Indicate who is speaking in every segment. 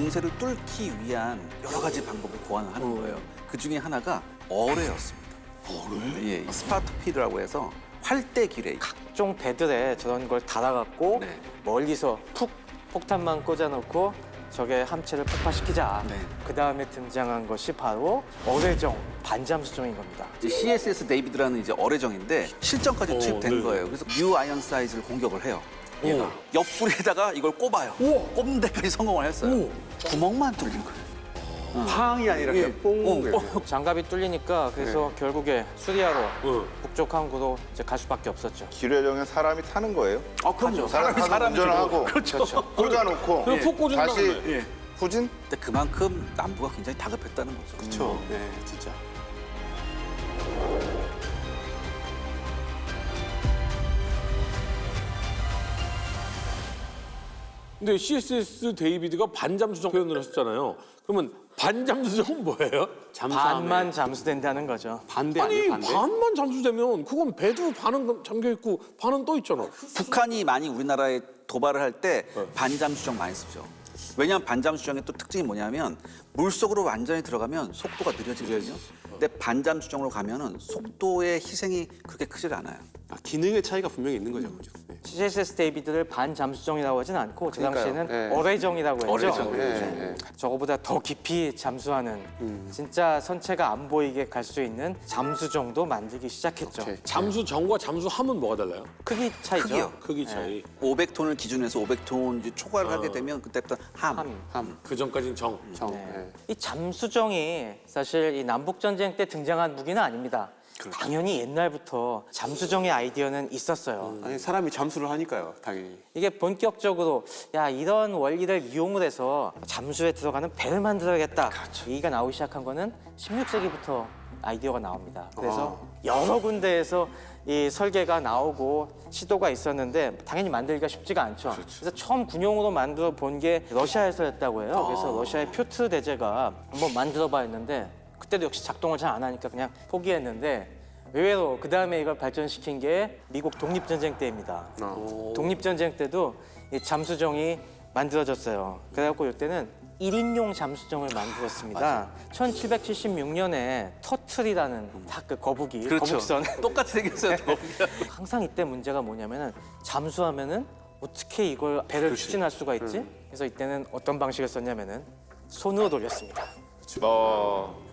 Speaker 1: 봉쇄를 뚫기 위한 여러 가지 방법을 고안을 하는 거예요. 그 중에 하나가 어뢰였습니다. 어뢰? 예, 스파트피드라고 해서 활대 기뢰.
Speaker 2: 각종 배들에 저런 걸 달아갖고
Speaker 1: 네.
Speaker 2: 멀리서 푹 폭탄만 꽂아놓고 적의 함체를 폭파시키자.
Speaker 1: 네.
Speaker 2: 그 다음에 등장한 것이 바로 어뢰정, 반잠수정인 겁니다.
Speaker 1: 이제 CSS 데이비드라는 이제 어뢰정인데 실전까지 투입된
Speaker 3: 네.
Speaker 1: 거예요. 그래서 뉴 아이언 사이즈를 공격을 해요. 얘가 옆구리에다가 이걸 꼽아요. 꼽는 데까지 성공을 했어요. 구멍만 뚫린 거예요.
Speaker 3: 팡이 아니라 그냥 뽕.
Speaker 2: 장갑이 뚫리니까 그래서 결국에 수리하러 북쪽 항구로 이제 갈 수밖에 없었죠.
Speaker 4: 기뢰정에 사람이 타는 거예요?
Speaker 3: 아, 그럼요.
Speaker 4: 사람이 운전을 하고
Speaker 3: 그렇죠.
Speaker 4: 꽂아놓고
Speaker 3: 그럼 푹 꽂은
Speaker 4: 다시
Speaker 3: 다음에.
Speaker 4: 후진?
Speaker 1: 근데 그만큼 남부가 굉장히 다급했다는 거죠.
Speaker 3: 그렇죠. 네, 진짜. 근데 CSS 데이비드가 반잠수정 표현을 하셨잖아요. 그러면 반잠수정은 뭐예요?
Speaker 2: 반만 잠수된다는 거죠.
Speaker 3: 반대 아니에요, 반대? 반만 잠수되면 그건 배도 반은 잠겨있고 반은 떠 있잖아.
Speaker 1: 북한이 많이 우리나라에 도발을 할 때 반잠수정 많이 쓰죠. 왜냐하면 반잠수정의 또 특징이 뭐냐면 물속으로 완전히 들어가면 속도가 느려지거든요. 근데 반잠수정으로 가면은 속도의 희생이 그렇게 크질 않아요.
Speaker 3: 아, 기능의 차이가 분명히 있는 거죠. 그죠? 네.
Speaker 2: CSS 데이비드를 반잠수정이라고 하진 않고 그 당시에는
Speaker 3: 그러니까요.
Speaker 2: 어뢰정이라고 했죠.
Speaker 1: 어뢰정.
Speaker 3: 네.
Speaker 2: 저거보다 더 깊이 잠수하는 진짜 선체가 안 보이게 갈 수 있는 잠수정도 만들기 시작했죠.
Speaker 3: 오케이. 잠수정과 잠수함은 뭐가 달라요?
Speaker 2: 크기 차이죠.
Speaker 1: 크기요.
Speaker 3: 크기 차이.
Speaker 1: 500톤을 기준으로 해서 500톤 초과를 하게 되면 그때부터 함.
Speaker 2: 함.
Speaker 3: 그 전까지는 정.
Speaker 2: 네. 이 잠수정이 사실 이 남북 전쟁 때 등장한 무기는 아닙니다. 당연히 옛날부터 잠수정의 아이디어는 있었어요.
Speaker 5: 아니 사람이 잠수를 하니까요, 당연히.
Speaker 2: 이게 본격적으로 야 이런 원리를 이용을 해서 잠수에 들어가는 배를 만들어야겠다. 얘기가 나오기 시작한 거는 16세기부터 아이디어가 나옵니다. 그래서 여러 군데에서 이 설계가 나오고 시도가 있었는데 당연히 만들기가 쉽지가 않죠. 그래서 처음 군용으로 만들어 본 게 러시아에서였다고 해요. 그래서 러시아의 표트 대제가 한번 만들어봐 했는데 그때도 역시 작동을 잘 안 하니까 그냥 포기했는데 의외로 그 다음에 이걸 발전시킨 게 미국 독립전쟁 때입니다. 독립전쟁 때도 이 잠수정이 만들어졌어요. 그래갖고 이때는 1인용 잠수정을 만들었습니다. 1776년에 터틀이라는 다 그 거북이,
Speaker 1: 그렇죠.
Speaker 2: 거북선.
Speaker 1: 똑같이 생겼어요.
Speaker 2: 항상 이때 문제가 뭐냐면은 잠수하면은 어떻게 이걸 배를 추진할 수가 있지? 그래서 이때는 어떤 방식을 썼냐면은 손으로 돌렸습니다.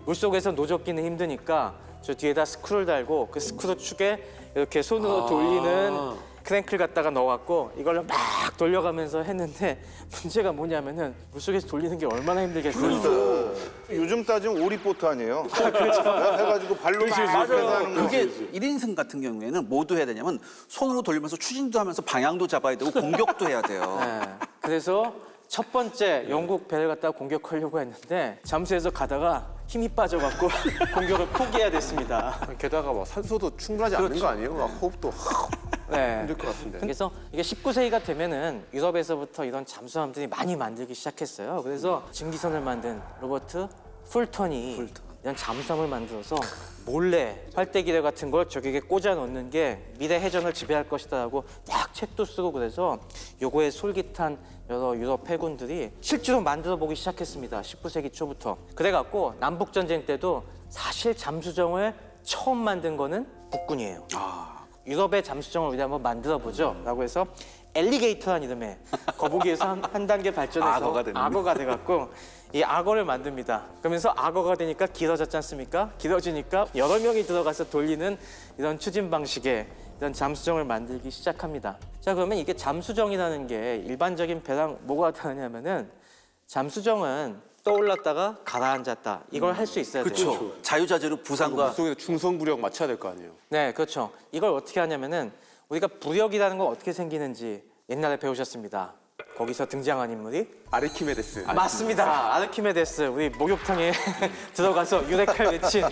Speaker 2: 물속에서 노젓기는 힘드니까 저 뒤에다 스크루를 달고 그 스크루 축에 이렇게 손으로 돌리는 크랭크를 갖다가 넣어갖고 이걸로 막 돌려가면서 했는데 문제가 뭐냐면은 물속에서 돌리는 게 얼마나 힘들겠어요.
Speaker 4: 요즘 따지면 오리보트 아니에요? 해가지고 발로 막 해서 하는 거.
Speaker 1: 그게 1인승 같은 경우에는 뭐 해야 되냐면 손으로 돌리면서 추진도 하면서 방향도 잡아야 되고 공격도 해야 돼요.
Speaker 2: 네. 그래서 첫 번째 영국 배를 갖다가 공격하려고 했는데 잠수해서 가다가 힘이 빠져갖고 공격을 포기해야 됐습니다.
Speaker 5: 게다가 막 산소도 충분하지 않는 거 아니에요? 막 호흡도
Speaker 2: 네.
Speaker 5: 힘들 것 같은데.
Speaker 2: 그래서 이게 19세기가 되면은 유럽에서부터 이런 잠수함들이 많이 만들기 시작했어요. 그래서 증기선을 만든 로버트 풀턴이 이런 잠수함을 만들어서 몰래 활대기대 같은 걸 저기에 꽂아 놓는 게 미래 해전을 지배할 것이다라고 막 책도 쓰고 그래서 요거에 솔깃한 여러 유럽 해군들이 실제로 만들어 보기 시작했습니다. 19세기 초부터. 그래갖고 남북 전쟁 때도 사실 잠수정을 처음 만든 거는 북군이에요. 유럽의 잠수정을 우리 한번 만들어 보죠. 라고 해서 엘리게이터라는 이름의 거북이에서 한 단계 발전해서
Speaker 1: 악어가 되는
Speaker 2: 악어가 돼갖고 이 악어를 만듭니다. 그러면서 악어가 되니까 길어졌지 않습니까? 길어지니까 여러 명이 들어가서 돌리는 이런 추진 방식의 이런 잠수정을 만들기 시작합니다. 자, 그러면 이게 잠수정이라는 게 일반적인 배랑 뭐가 다르냐면은 잠수정은 떠올랐다가 가라앉았다. 이걸 할 수 있어야 돼요.
Speaker 1: 그렇죠. 자유자재로 부상과
Speaker 5: 물속에서 중성부력 맞춰야 될 거 아니에요?
Speaker 2: 네, 그렇죠. 이걸 어떻게 하냐면은 우리가 부력이라는 건 어떻게 생기는지 옛날에 배우셨습니다. 거기서 등장한 인물이
Speaker 5: 아르키메데스.
Speaker 2: 맞습니다. 아르키메데스. 우리 목욕탕에 들어가서 유레카를 외친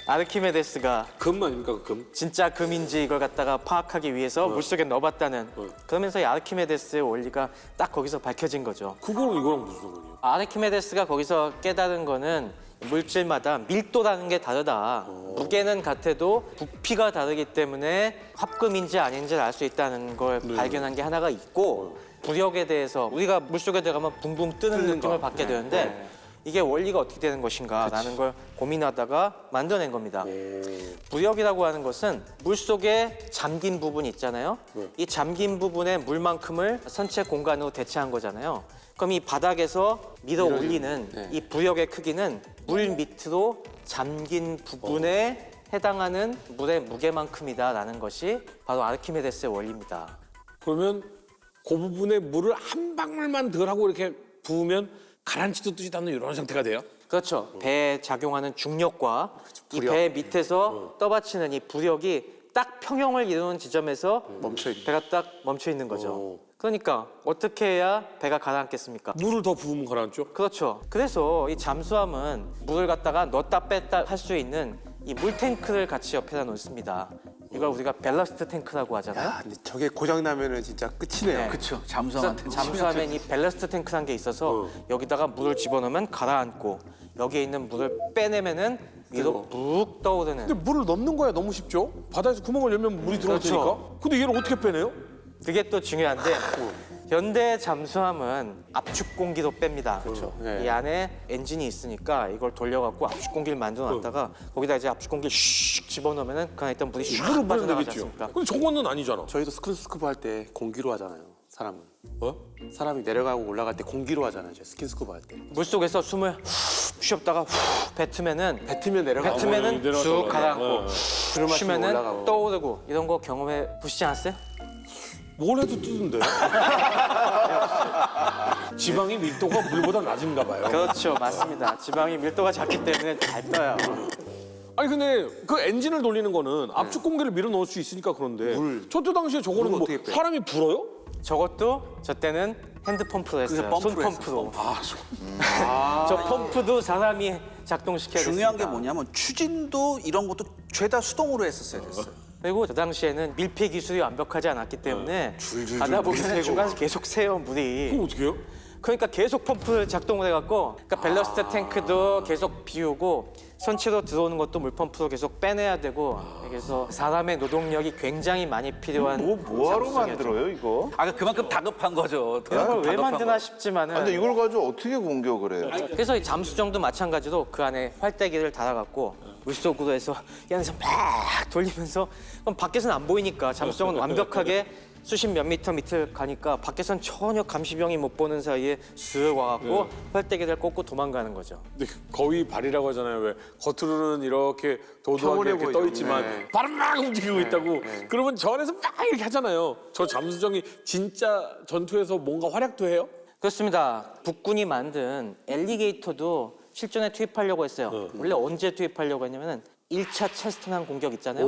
Speaker 2: 아르키메데스가
Speaker 3: 금 아닙니까, 그 금?
Speaker 2: 진짜 금인지 이걸 갖다가 파악하기 위해서 물속에 넣어봤다는 그러면서 이 아르키메데스의 원리가 딱 거기서 밝혀진 거죠.
Speaker 3: 그거랑 이거랑 무슨 상관이에요?
Speaker 2: 아르키메데스가 거기서 깨달은 거는 물질마다 밀도라는 게 다르다. 무게는 같아도 부피가 다르기 때문에 합금인지 아닌지를 알 수 있다는 걸 발견한 게 하나가 있고 부력에 대해서 우리가 물속에 들어가면 붕붕 뜨는 느낌을 받게 되는데 이게 원리가 어떻게 되는 것인가라는 걸 고민하다가 만들어낸 겁니다. 부력이라고 하는 것은 물속에 잠긴 부분이 있잖아요. 이 잠긴 부분의 물만큼을 선체 공간으로 대체한 거잖아요. 그럼 이 바닥에서 밀어 올리는 이 부력의 크기는 물 밑으로 잠긴 부분에 해당하는 물의 무게만큼이다라는 것이 바로 아르키메데스의 원리입니다.
Speaker 3: 그러면 그 부분에 물을 한 방울만 덜 하고 이렇게 부으면 가라앉지도 뜨지도 않는 이런 상태가 돼요?
Speaker 2: 그렇죠. 배에 작용하는 중력과 이 배 밑에서 떠받치는 이 부력이 딱 평형을 이루는 지점에서 배가 딱 멈춰 있는 거죠. 그러니까 어떻게 해야 배가 가라앉겠습니까?
Speaker 3: 물을 더 부으면 가라앉죠?
Speaker 2: 그렇죠. 그래서 이 잠수함은 물을 갖다가 넣었다 뺐다 할 수 있는 이 물탱크를 같이 옆에다 놓습니다. 이걸 우리가 밸러스트 탱크라고 하잖아요.
Speaker 5: 야, 근데 저게 고장 나면은 진짜 끝이네요.
Speaker 2: 네.
Speaker 1: 그렇죠.
Speaker 2: 그래서
Speaker 1: 잠수함한테
Speaker 2: 잠수함엔 이 밸러스트 탱크라는 게 있어서 여기다가 물을 집어넣으면 가라앉고 여기에 있는 물을 빼내면은 위로 묵 떠오르는.
Speaker 3: 근데 물을 넣는 거야 너무 쉽죠? 바다에서 구멍을 열면 물이 들어올
Speaker 2: 그렇죠.
Speaker 3: 테니까. 근데 얘를 어떻게 빼내요?
Speaker 2: 그게 또 중요한데 현대 잠수함은 압축 공기로 뺍니다.
Speaker 5: 그렇죠. 네.
Speaker 2: 이 안에 엔진이 있으니까 이걸 돌려갖고 압축 공기를 만들어놨다가 거기다 이제 압축 공기를 슉 집어넣으면은 그 안에 있던 물이 슉
Speaker 3: 물을
Speaker 2: 빠져나가지
Speaker 3: 빼내겠죠.
Speaker 2: 않습니까?
Speaker 3: 근데 저거는 아니잖아.
Speaker 5: 저희도 스킨스쿠버 할 때 공기로 하잖아요. 사람은.
Speaker 3: 어?
Speaker 5: 사람이 내려가고 올라갈 때 공기로 하잖아요. 이제 스킨스쿠버 할 때.
Speaker 2: 물속에서 숨을 후 쉬었다가 후 뱉으면은
Speaker 5: 뱉으면 내려가고.
Speaker 2: 뱉으면은
Speaker 3: 내려갔다
Speaker 2: 쭉
Speaker 3: 올라가고.
Speaker 2: 가라앉고
Speaker 5: 들어마시면
Speaker 2: 쉬면은
Speaker 5: 올라가고.
Speaker 2: 떠오르고 이런 거 경험해 보시지 않았어요?
Speaker 3: 뭘 해도 뜨던데. 지방의 밀도가 물보다 낮은가 봐요.
Speaker 2: 그렇죠, 맞습니다. 지방이 밀도가 작기 때문에 잘 떠요.
Speaker 3: 아니 근데 그 엔진을 돌리는 거는 압축 공기를 밀어 넣을 수 있으니까 그런데 저때 당시에 저거는
Speaker 5: 물은
Speaker 3: 뭐
Speaker 5: 어떻게 빼요?
Speaker 3: 사람이 불어요?
Speaker 2: 저것도 저 때는 핸드펌프로 했어요.
Speaker 1: 펌프로
Speaker 2: 손펌프로. 저 펌프도 사람이 작동시켜야
Speaker 1: 중요한 게
Speaker 2: 됐습니다.
Speaker 1: 뭐냐면 추진도 이런 것도 죄다 수동으로 했었어야 됐어요.
Speaker 2: 그리고 그 당시에는 밀폐 기술이 완벽하지 않았기 때문에 가다 보면 중간에 계속 새요 물이.
Speaker 3: 그럼 어떻게 해요?
Speaker 2: 그러니까 계속 펌프를 작동을 해갖고 그러니까 밸러스트 탱크도 계속 비우고 선체로 들어오는 것도 물펌프로 계속 빼내야 되고 그래서 사람의 노동력이 굉장히 많이 필요한
Speaker 4: 뭐하러
Speaker 2: 작업이었죠.
Speaker 4: 만들어요 이거?
Speaker 1: 아 그만큼 다급한 거죠.
Speaker 2: 이걸 왜
Speaker 1: 다급한
Speaker 2: 만드나
Speaker 1: 거.
Speaker 2: 싶지만은
Speaker 4: 근데 이걸 가지고 어떻게 공격을 해요?
Speaker 2: 그래서 이 잠수정도 마찬가지로 그 안에 활대기를 달아갖고 물속으로 해서 이 안에서 막 돌리면서 그럼 밖에서는 안 보이니까 잠수정은 완벽하게 수십 몇 미터 밑을 가니까 밖에선 전혀 감시병이 못 보는 사이에 쓱 와갖고 활대기를 꽂고 도망가는 거죠.
Speaker 3: 근데 거위 발이라고 하잖아요. 왜 겉으로는 이렇게 도도하게
Speaker 5: 평온해
Speaker 3: 이렇게
Speaker 5: 보이죠.
Speaker 3: 떠 있지만
Speaker 5: 네.
Speaker 3: 발은 막 움직이고 있다고. 그러면 저 안에서 막 이렇게 하잖아요. 저 잠수정이 진짜 전투에서 뭔가 활약도 해요?
Speaker 2: 그렇습니다. 북군이 만든 엘리게이터도 실전에 투입하려고 했어요. 원래 언제 투입하려고 했냐면은 1차 체스터낭 공격 있잖아요.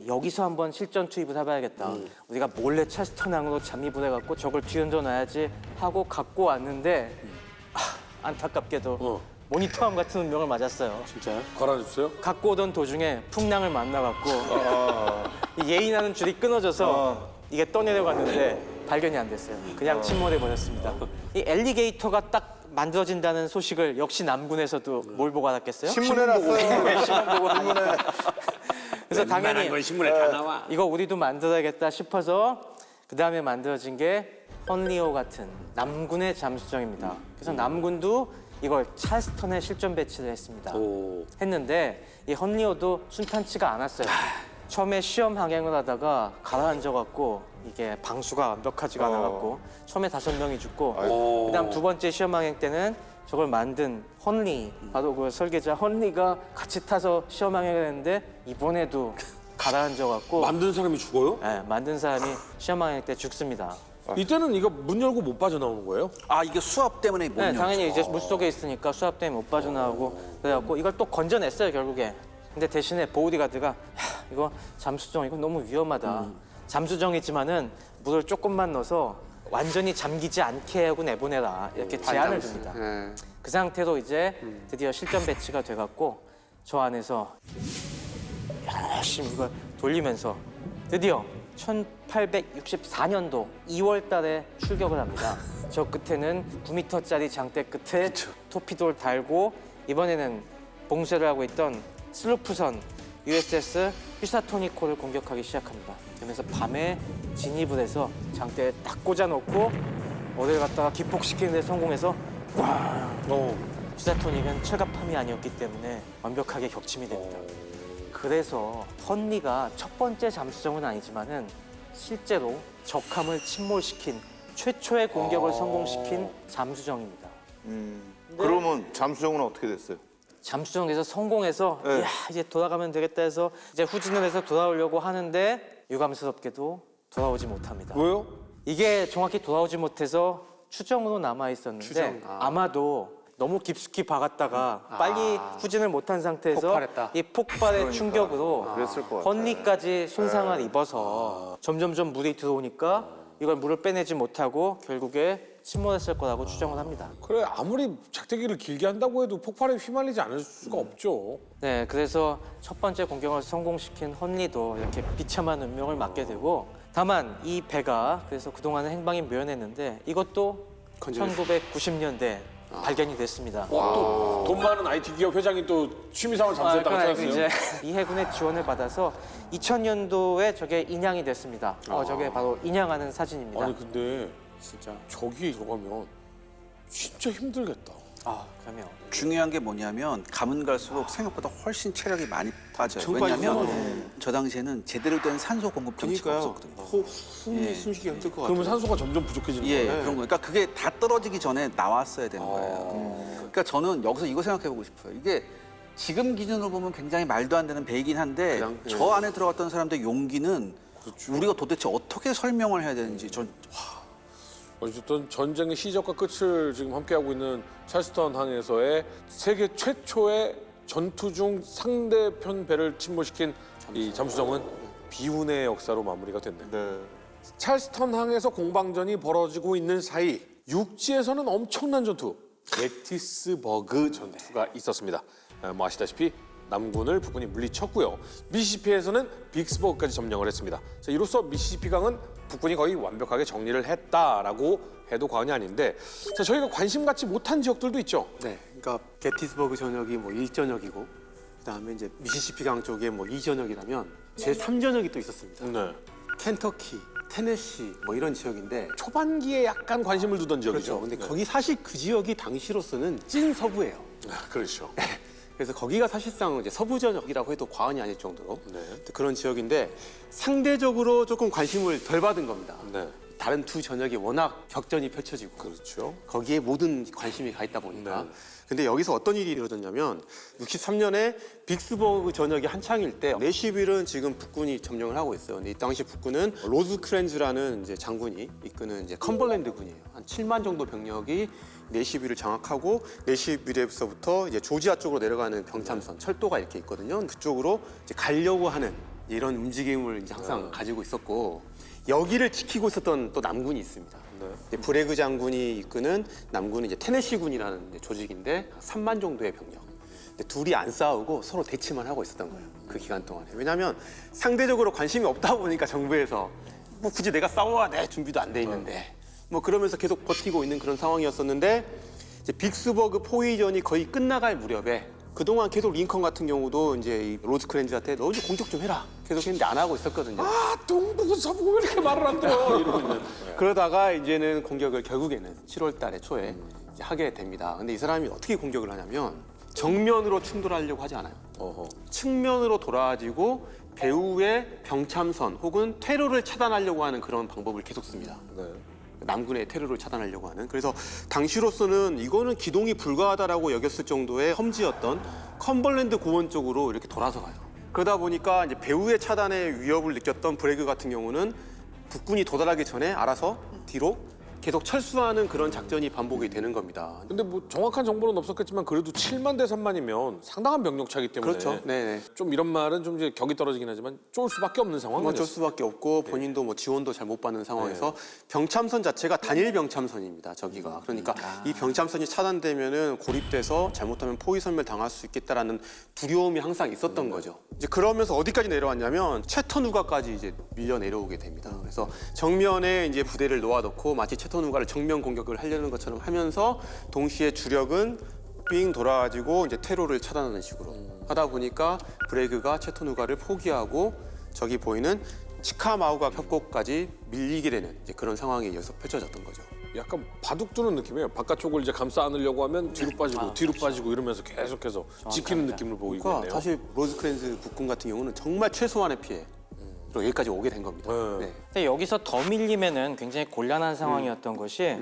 Speaker 2: 여기서 한번 실전 투입을 해봐야겠다. 우리가 몰래 체스터낭으로 잠입을 해갖고 적을 뒤흔들어 놔야지 하고 갖고 왔는데 안타깝게도 모니터함 같은 운명을 맞았어요.
Speaker 5: 진짜요?
Speaker 3: 갈아주세요.
Speaker 2: 갖고 오던 도중에 풍랑을 만나갖고 이 예인하는 줄이 끊어져서 이게 떠내려갔는데 발견이 안 됐어요. 그냥 침몰해 버렸습니다. 이 엘리게이터가 딱 만들어진다는 소식을 역시 남군에서도 뭘 보고 알았겠어요?
Speaker 4: 신문에 났어요.
Speaker 2: 신문 보고 하니까. 그래서 당연히
Speaker 3: 건 신문에 다 나와.
Speaker 2: 이거 우리도 만들어야겠다 싶어서 그 다음에 만들어진 게 헌리오 같은 남군의 잠수정입니다. 그래서 남군도 이걸 찰스턴에 실전 배치를 했습니다. 했는데 이 헌리오도 순탄치가 않았어요. 처음에 시험 항행을 하다가 가라앉아갖고 이게 방수가 완벽하지가 않아갖고 처음에 5명이 죽고 그다음 두 번째 시험 항행 때는 저걸 만든 헌리 바로 그 설계자 헌리가 같이 타서 시험 항행을 했는데 이번에도 가라앉아갖고
Speaker 3: 만든 사람이 죽어요?
Speaker 2: 만든 사람이 시험 항행 때 죽습니다.
Speaker 3: 이때는 이거 문 열고 못 빠져나오는 거예요?
Speaker 1: 아 이게 수압 때문에 못 열죠.
Speaker 2: 당연히 이제 물속에 있으니까 수압 때문에 못 빠져나오고 그래갖고 이걸 또 건져냈어요 결국에. 근데 대신에 보디가드가 야, 이거 잠수정 이거 너무 위험하다. 잠수정이지만은 물을 조금만 넣어서 완전히 잠기지 않게 하고 내보내라 이렇게 제안을 줍니다.
Speaker 5: 네.
Speaker 2: 그 상태로 이제 드디어 실전 배치가 돼갖고 저 안에서 열심히 이걸 돌리면서 드디어 1864년도 2월 달에 출격을 합니다. 저 끝에는 9m짜리 장대 끝에 토피도를 달고 이번에는 봉쇄를 하고 있던 슬루프선 USS 휘사토니코를 공격하기 시작합니다. 그러면서 밤에 진입을 해서 장대에 딱 꽂아놓고 어딜 갔다가 기폭시키는 데 성공해서 슈자토닉은 철갑함이 아니었기 때문에 완벽하게 격침이 됩니다. 그래서 헌리가 첫 번째 잠수정은 아니지만은 실제로 적함을 침몰시킨 최초의 공격을 성공시킨 잠수정입니다.
Speaker 4: 그러면 잠수정은 어떻게 됐어요?
Speaker 2: 잠수정에서 성공해서
Speaker 4: 네.
Speaker 2: 야 이제 돌아가면 되겠다 해서 이제 후진을 해서 돌아오려고 하는데 유감스럽게도 돌아오지 못합니다.
Speaker 3: 왜요?
Speaker 2: 이게 정확히 돌아오지 못해서 추정으로 남아 있었는데
Speaker 5: 추정.
Speaker 2: 아마도 너무 깊숙이 박았다가 빨리 후진을 못한 상태에서
Speaker 5: 폭발했다.
Speaker 2: 이 폭발의 충격으로
Speaker 4: 그랬을 것 같아.
Speaker 2: 헌리까지 손상을 입어서 점점점 물이 들어오니까 이걸 물을 빼내지 못하고 결국에 침몰했을 거라고 추정을 합니다.
Speaker 3: 그래 아무리 작대기를 길게 한다고 해도 폭발에 휘말리지 않을 수가 없죠.
Speaker 2: 네, 그래서 첫 번째 공격을 성공시킨 헌리도 이렇게 비참한 운명을 맞게 되고 다만 이 배가 그래서 그동안은 행방이 묘연했는데 이것도 1990년대 발견이 됐습니다.
Speaker 3: 또 돈 많은 IT 기업 회장이 또 취미생활 잠수했다고
Speaker 2: 그러니까
Speaker 3: 찾았어요.
Speaker 2: 이제 이 해군의 지원을 받아서 2000년도에 저게 인양이 됐습니다. 저게 바로 인양하는 사진입니다.
Speaker 3: 아니 근데 진짜 저기 들어가면 진짜 힘들겠다.
Speaker 2: 그러면
Speaker 1: 중요한 게 뭐냐면 가면 갈수록 생각보다 훨씬 체력이 많이 빠져요. 왜냐하면 저 당시에는 제대로 된 산소 공급 장치가 없었거든요.
Speaker 5: 숨쉬기가 힘들 것 같아요.
Speaker 3: 그러면 산소가 점점 부족해지는
Speaker 1: 예,
Speaker 3: 거예요.
Speaker 1: 그런 거. 그러니까 그게 다 떨어지기 전에 나왔어야 되는 거예요. 그러니까 저는 여기서 이거 생각해 보고 싶어요. 이게 지금 기준으로 보면 굉장히 말도 안 되는 배이긴 한데
Speaker 5: 그냥,
Speaker 1: 저 안에 들어갔던 사람들의 용기는 우리가 도대체 어떻게 설명을 해야 되는지 전
Speaker 3: 어쨌든 전쟁의 시작과 끝을 지금 함께하고 있는 찰스턴 항에서의 세계 최초의 전투 중 상대편 배를 침몰시킨 이 잠수정은 비운의 역사로 마무리가 됐네요.
Speaker 4: 네.
Speaker 3: 찰스턴 항에서 공방전이 벌어지고 있는 사이 육지에서는 엄청난 전투, 게티스버그 전투가 있었습니다. 뭐 아시다시피 남군을 북군이 물리쳤고요. 미시시피에서는 빅스버그까지 점령을 했습니다. 자, 이로써 미시시피 강은 북군이 거의 완벽하게 정리를 했다라고 해도 과언이 아닌데, 자, 저희가 관심 갖지 못한 지역들도 있죠.
Speaker 5: 네, 그러니까 게티스버그 전역이 뭐 1전역이고 그다음에 이제 미시시피 강 쪽에 뭐 2전역이라면 제 3전역이 또 있었습니다.
Speaker 3: 네.
Speaker 5: 켄터키, 테네시 뭐 이런 지역인데
Speaker 3: 초반기에 약간 관심을 두던 지역이죠.
Speaker 5: 그렇죠. 근데 거기 사실 그 지역이 당시로서는 찐 서부예요.
Speaker 3: 그렇죠.
Speaker 5: 그래서 거기가 사실상 이제 서부 전역이라고 해도 과언이 아닐 정도로
Speaker 3: 네.
Speaker 5: 그런 지역인데 상대적으로 조금 관심을 덜 받은 겁니다.
Speaker 3: 네.
Speaker 5: 다른 두 전역이 워낙 격전이 펼쳐지고
Speaker 3: 그렇죠.
Speaker 5: 거기에 모든 관심이 가 있다 보니까.
Speaker 3: 네.
Speaker 5: 근데 여기서 어떤 일이 이루어졌냐면 63년에 빅스버그 전역이 한창일 때 내시빌은 지금 북군이 점령을 하고 있어요. 근데 이 당시 북군은 로즈크렌즈라는 이제 장군이 이끄는 이제 컴벌랜드 군이에요. 한 7만 정도 병력이 내시빌을 장악하고 내시빌에서부터 이제 조지아 쪽으로 내려가는 병참선, 철도가 이렇게 있거든요. 그쪽으로 이제 가려고 하는 이런 움직임을 이제 항상 가지고 있었고 여기를 지키고 있었던 또 남군이 있습니다. 이제 브레그 장군이 이끄는 남군은 이제 테네시군이라는 이제 조직인데 3만 정도의 병력. 근데 둘이 안 싸우고 서로 대치만 하고 있었던 거예요. 그 기간 동안에. 왜냐하면 상대적으로 관심이 없다 보니까 정부에서 뭐 굳이 내가 싸워야 돼 준비도 안 돼 있는데 뭐 그러면서 계속 버티고 있는 그런 상황이었었는데 이제 빅스버그 포위전이 거의 끝나갈 무렵에 그동안 계속 링컨 같은 경우도 이제 이 로즈크렌즈한테 너 이제 공격 좀 해라 계속 했는데 안 하고 있었거든요.
Speaker 3: 아, 동북은 서북은 왜 이렇게 말을 안 들어? 이러고 있는.
Speaker 5: 그러다가 이제는 공격을 결국에는 7월 달에 초에 이제 하게 됩니다. 근데 이 사람이 어떻게 공격을 하냐면 정면으로 충돌하려고 하지 않아요. 측면으로 돌아가지고 배후의 병참선 혹은 퇴로를 차단하려고 하는 그런 방법을 계속 씁니다.
Speaker 3: 네.
Speaker 5: 남군의 테러를 차단하려고 하는. 그래서 당시로서는 이거는 기동이 불가하다라고 여겼을 정도의 험지였던 컴벌랜드 고원 쪽으로 이렇게 돌아서 가요. 그러다 보니까 이제 배후의 차단의 위협을 느꼈던 브레그 같은 경우는 북군이 도달하기 전에 알아서 뒤로 계속 철수하는 그런 작전이 반복이 되는 겁니다.
Speaker 3: 근데 뭐 정확한 정보는 없었겠지만 그래도 7만 대 3만이면 상당한 병력 차기 때문에
Speaker 5: 그렇죠. 네네.
Speaker 3: 좀 이런 말은 좀 이제 격이 떨어지긴 하지만 쫄 수밖에 없는 상황이었어요.
Speaker 5: 어쩔 수밖에 없고 본인도 뭐 지원도 잘 못 받는 상황에서 병참선 자체가 단일 병참선입니다. 저기가. 그러니까 이 병참선이 차단되면은 고립돼서 잘못하면 포위선멸 당할 수 있겠다라는 두려움이 항상 있었던 거죠. 이제 그러면서 어디까지 내려왔냐면 채터누가까지 이제 밀려 내려오게 됩니다. 그래서 정면에 이제 부대를 놓아놓고 마치 채터누가를 정면 공격을 하려는 것처럼 하면서 동시에 주력은 삥 돌아가지고 이제 퇴로를 차단하는 식으로 하다 보니까 브레그가 채터누가를 포기하고 저기 보이는 치카마우가 협곡까지 밀리게 되는 이제 그런 상황이 이어서 펼쳐졌던 거죠.
Speaker 3: 약간 바둑 두는 느낌이에요. 바깥쪽을 이제 감싸 안으려고 하면 뒤로 빠지고 뒤로 빠지고 이러면서 계속해서 지키는 느낌을 보이고
Speaker 5: 그러니까
Speaker 3: 있네요.
Speaker 5: 사실 로즈크렌즈 국군 같은 경우는 정말 최소한의 피해. 로 여기까지 오게 된 겁니다.
Speaker 3: 네.
Speaker 5: 네.
Speaker 2: 근데 여기서 더 밀리면은 굉장히 곤란한 상황이었던 것이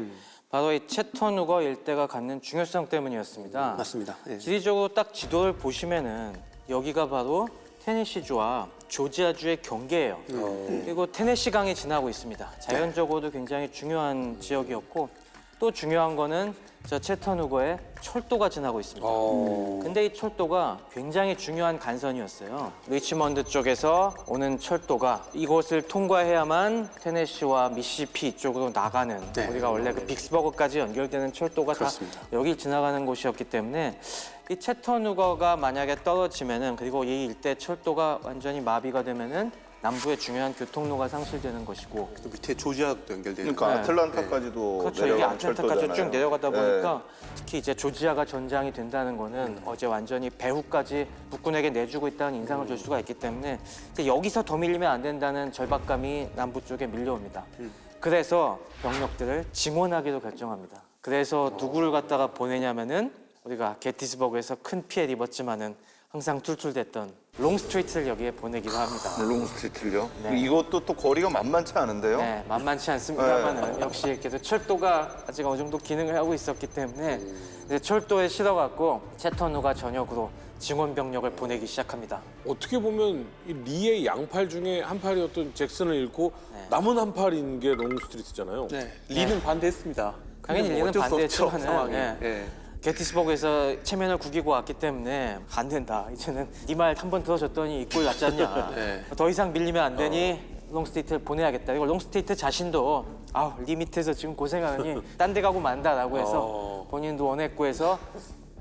Speaker 2: 바로 이 채터누거 일대가 갖는 중요성 때문이었습니다.
Speaker 5: 맞습니다. 예.
Speaker 2: 지리적으로 딱 지도를 보시면은 여기가 바로 테네시주와 조지아주의 경계예요. 그리고 테네시 강이 지나고 있습니다. 자연적으로도 굉장히 중요한 지역이었고 또 중요한 거는 저 채터누거에 철도가 지나고 있습니다. 근데 이 철도가 굉장히 중요한 간선이었어요. 리치먼드 쪽에서 오는 철도가 이곳을 통과해야만 테네시와 미시시피 쪽으로 나가는
Speaker 5: 네.
Speaker 2: 우리가 원래 그 빅스버그까지 연결되는 철도가
Speaker 5: 그렇습니다.
Speaker 2: 다 여길 지나가는 곳이었기 때문에 이 채터누거가 만약에 떨어지면은 그리고 이 일대 철도가 완전히 마비가 되면은 남부의 중요한 교통로가 상실되는 것이고
Speaker 5: 또 밑에 조지아도 연결되는.
Speaker 4: 그러니까
Speaker 2: 네.
Speaker 4: 아틀란타까지도
Speaker 2: 그렇죠. 이게
Speaker 4: 내려가는
Speaker 2: 아틀란타까지
Speaker 4: 철도잖아요.
Speaker 2: 쭉 내려가다
Speaker 4: 네.
Speaker 2: 보니까 특히 이제 조지아가 전장이 된다는 거는 어제 완전히 배후까지 북군에게 내주고 있다는 인상을 줄 수가 있기 때문에 이제 여기서 더 밀리면 안 된다는 절박감이 남부 쪽에 밀려옵니다. 그래서 병력들을 증원하기로 결정합니다. 그래서 누구를 갖다가 보내냐면은 우리가 게티스버그에서 큰 피해를 입었지만은 항상 툴툴댔던 롱스트리트를 여기에 보내기로 합니다.
Speaker 4: 롱스트리트요?
Speaker 2: 네.
Speaker 4: 이것도 또 거리가 만만치 않은데요?
Speaker 2: 네, 만만치 않습니다만은 역시 그래도 철도가 아직 어느 정도 기능을 하고 있었기 때문에 이제 철도에 실어갖고 채터누가 전역으로 증원 병력을 보내기 시작합니다.
Speaker 3: 어떻게 보면 이 리의 양팔 중에 한 팔이었던 잭슨을 잃고 남은 한 팔인 게 롱스트리트잖아요.
Speaker 5: 네. 리는 반대했습니다.
Speaker 2: 당연히
Speaker 5: 근데 뭐
Speaker 2: 리는
Speaker 5: 어쩔 수 없죠,
Speaker 2: 반대했지만은
Speaker 5: 상황이.
Speaker 2: 예.
Speaker 5: 예.
Speaker 2: 게티스버그에서 체면을 구기고 왔기 때문에 안 된다. 이제는 네 말 한 번 들어줬더니 이꼴 났지 않냐.
Speaker 5: 네.
Speaker 2: 더 이상 밀리면 안 되니 롱스트리트를 보내야겠다. 이거 롱스트리트 자신도 리 밑에서 지금 고생하느니 딴 데 가고 만다라고 해서 본인도 원했고 해서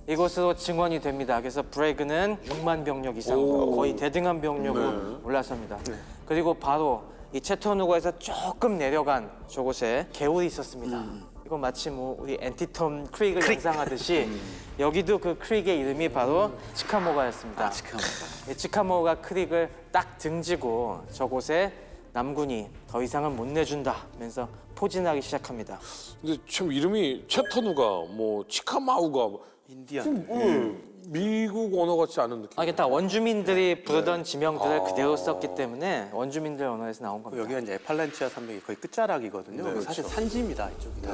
Speaker 2: 이곳으로 증원이 됩니다. 그래서 브레이그는 6만 병력 이상으로 거의 대등한 병력으로 올라섭니다. 그리고 바로 이 채터누거에서 조금 내려간 저곳에 개울이 있었습니다. 이거 마치 뭐 우리 앤티톰 크릭을 연상하듯이 여기도 그 크릭의 이름이 바로 치카모가였습니다. 치카모가 크릭을 딱 등지고 저곳에 남군이 더 이상은 못 내준다면서 포진하기 시작합니다.
Speaker 3: 근데 참 이름이 채터누가 뭐 치카마우가 뭐
Speaker 5: 인디안.
Speaker 3: 미국 언어 같지 않은 느낌.
Speaker 2: 이게 다 원주민들이 부르던 지명들을 그대로 썼기 때문에 원주민들 언어에서 나온 겁니다.
Speaker 5: 여기가 이제 에팔란치아 산맥이 거의 끝자락이거든요. 사실 산지입니다, 이쪽이 다.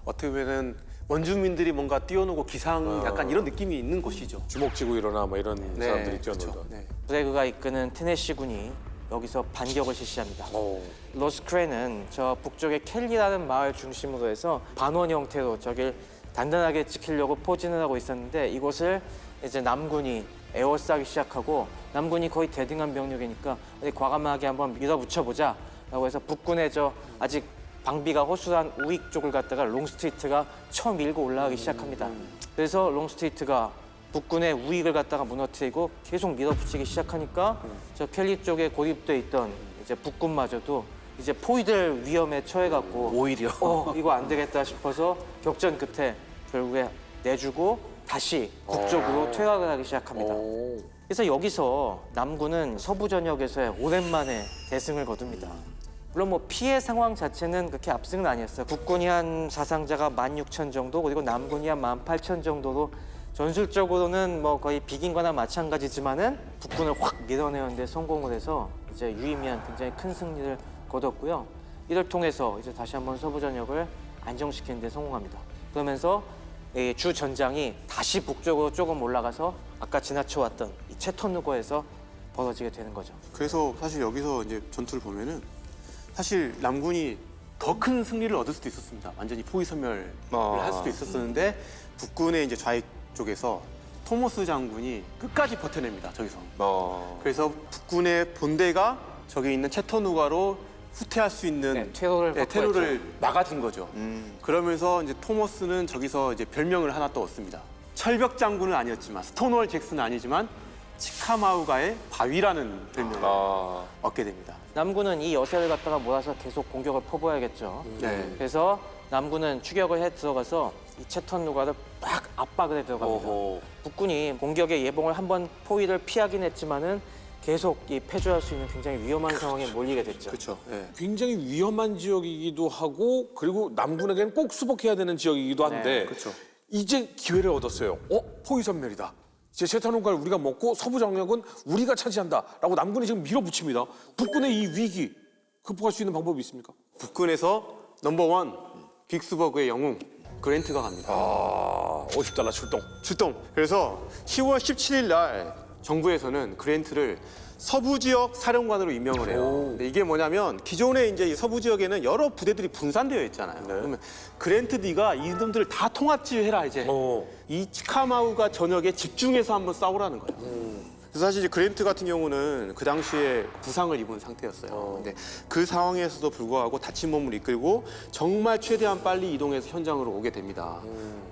Speaker 5: 어떻게 보면은 원주민들이 뭔가 뛰어노고 기상 약간 이런 느낌이 있는 곳이죠.
Speaker 3: 주먹쥐고 일어나 뭐 이런 사람들이 뛰어놀던.
Speaker 5: 그렇죠. 네.
Speaker 2: 브레그가 이끄는 테네시군이 여기서 반격을 실시합니다. 로스크레는 저 북쪽의 켈리라는 마을 중심으로 해서 반원 형태로 저길 단단하게 지키려고 포진을 하고 있었는데 이곳을 이제 남군이 에워싸기 시작하고 남군이 거의 대등한 병력이니까 어디 과감하게 한번 밀어붙여보자 라고 해서 북군의 저 아직 방비가 허술한 우익 쪽을 갖다가 롱스트리트가 처음 밀고 올라가기 시작합니다. 그래서 롱스트리트가 북군의 우익을 갖다가 무너뜨리고 계속 밀어붙이기 시작하니까 저 켈리 쪽에 고립돼 있던 이제 북군마저도 이제 포위될 위험에 처해갖고
Speaker 5: 오히려.
Speaker 2: 이거 안 되겠다 싶어서 격전 끝에 결국에 내주고 다시 북쪽으로 퇴각을 하기 시작합니다. 그래서 여기서 남군은 서부 전역에서의 오랜만에 대승을 거둡니다. 물론 뭐 피해 상황 자체는 그렇게 압승은 아니었어요. 국군이 한 사상자가 16,000 정도, 그리고 남군이 한 18,000 정도로 전술적으로는 뭐 거의 비긴 거나 마찬가지지만은 북군을 확 밀어내는 데 성공을 해서 이제 유의미한 굉장히 큰 승리를 거뒀고요. 이를 통해서 이제 다시 한번 서부 전역을 안정시키는 데 성공합니다. 그러면서 이 주 전장이 다시 북쪽으로 조금 올라가서 아까 지나쳐왔던 이 채터누거에서 벌어지게 되는 거죠.
Speaker 5: 그래서 사실 여기서 이제 전투를 보면은 사실 남군이 더 큰 승리를 얻을 수도 있었습니다. 완전히 포위 섬멸을 할 수도 있었었는데 북군의 이제 좌익 쪽에서 토머스 장군이 끝까지 버텨냅니다. 저기서. 그래서 북군의 본대가 저기 있는 채터누가로 후퇴할 수 있는 테러를 막아준 거죠. 그러면서 이제 토머스는 저기서 이제 별명을 하나 또 얻습니다. 철벽 장군은 아니었지만 스톤월 잭슨은 아니지만 치카마우가의 바위라는 별명을 얻게 됩니다.
Speaker 2: 남군은 이 여세를 갖다가 몰아서 계속 공격을 퍼부어야겠죠.
Speaker 5: 네.
Speaker 2: 그래서 남군은 추격을 해 들어가서 이 채터누가를 딱 압박을 해 들어갑니다. 북군이 공격의 예봉을 한번 포위를 피하긴 했지만은 계속 이 패주할 수 있는 굉장히 위험한 상황에 몰리게 됐죠.
Speaker 5: 그렇죠. 예.
Speaker 3: 굉장히 위험한 지역이기도 하고 그리고 남군에게는 꼭 수복해야 되는 지역이기도 한데
Speaker 2: 네,
Speaker 5: 그렇죠.
Speaker 3: 이제 기회를 얻었어요. 포위선멸이다. 이제 세탄원가를 우리가 먹고 서부 정역은 우리가 차지한다라고 남군이 지금 밀어붙입니다. 북군의 이 위기 극복할 수 있는 방법이 있습니까?
Speaker 5: 북군에서 넘버원 빅스버그의 영웅 그랜트가 갑니다.
Speaker 3: 50달러 출동.
Speaker 5: 출동. 그래서 10월 17일 날 정부에서는 그랜트를 서부 지역 사령관으로 임명을 해요. 근데 이게 뭐냐면 기존에 이제 이 서부 지역에는 여러 부대들이 분산되어 있잖아요. 그러면 그랜트 네가 이놈들을 다 통합지휘해라 이제. 이 치카마우가 전역에 집중해서 한번 싸우라는 거예요. 그래서 사실 이제 그랜트 같은 경우는 그 당시에 부상을 입은 상태였어요. 근데 그 상황에서도 불구하고 다친 몸을 이끌고 정말 최대한 빨리 이동해서 현장으로 오게 됩니다.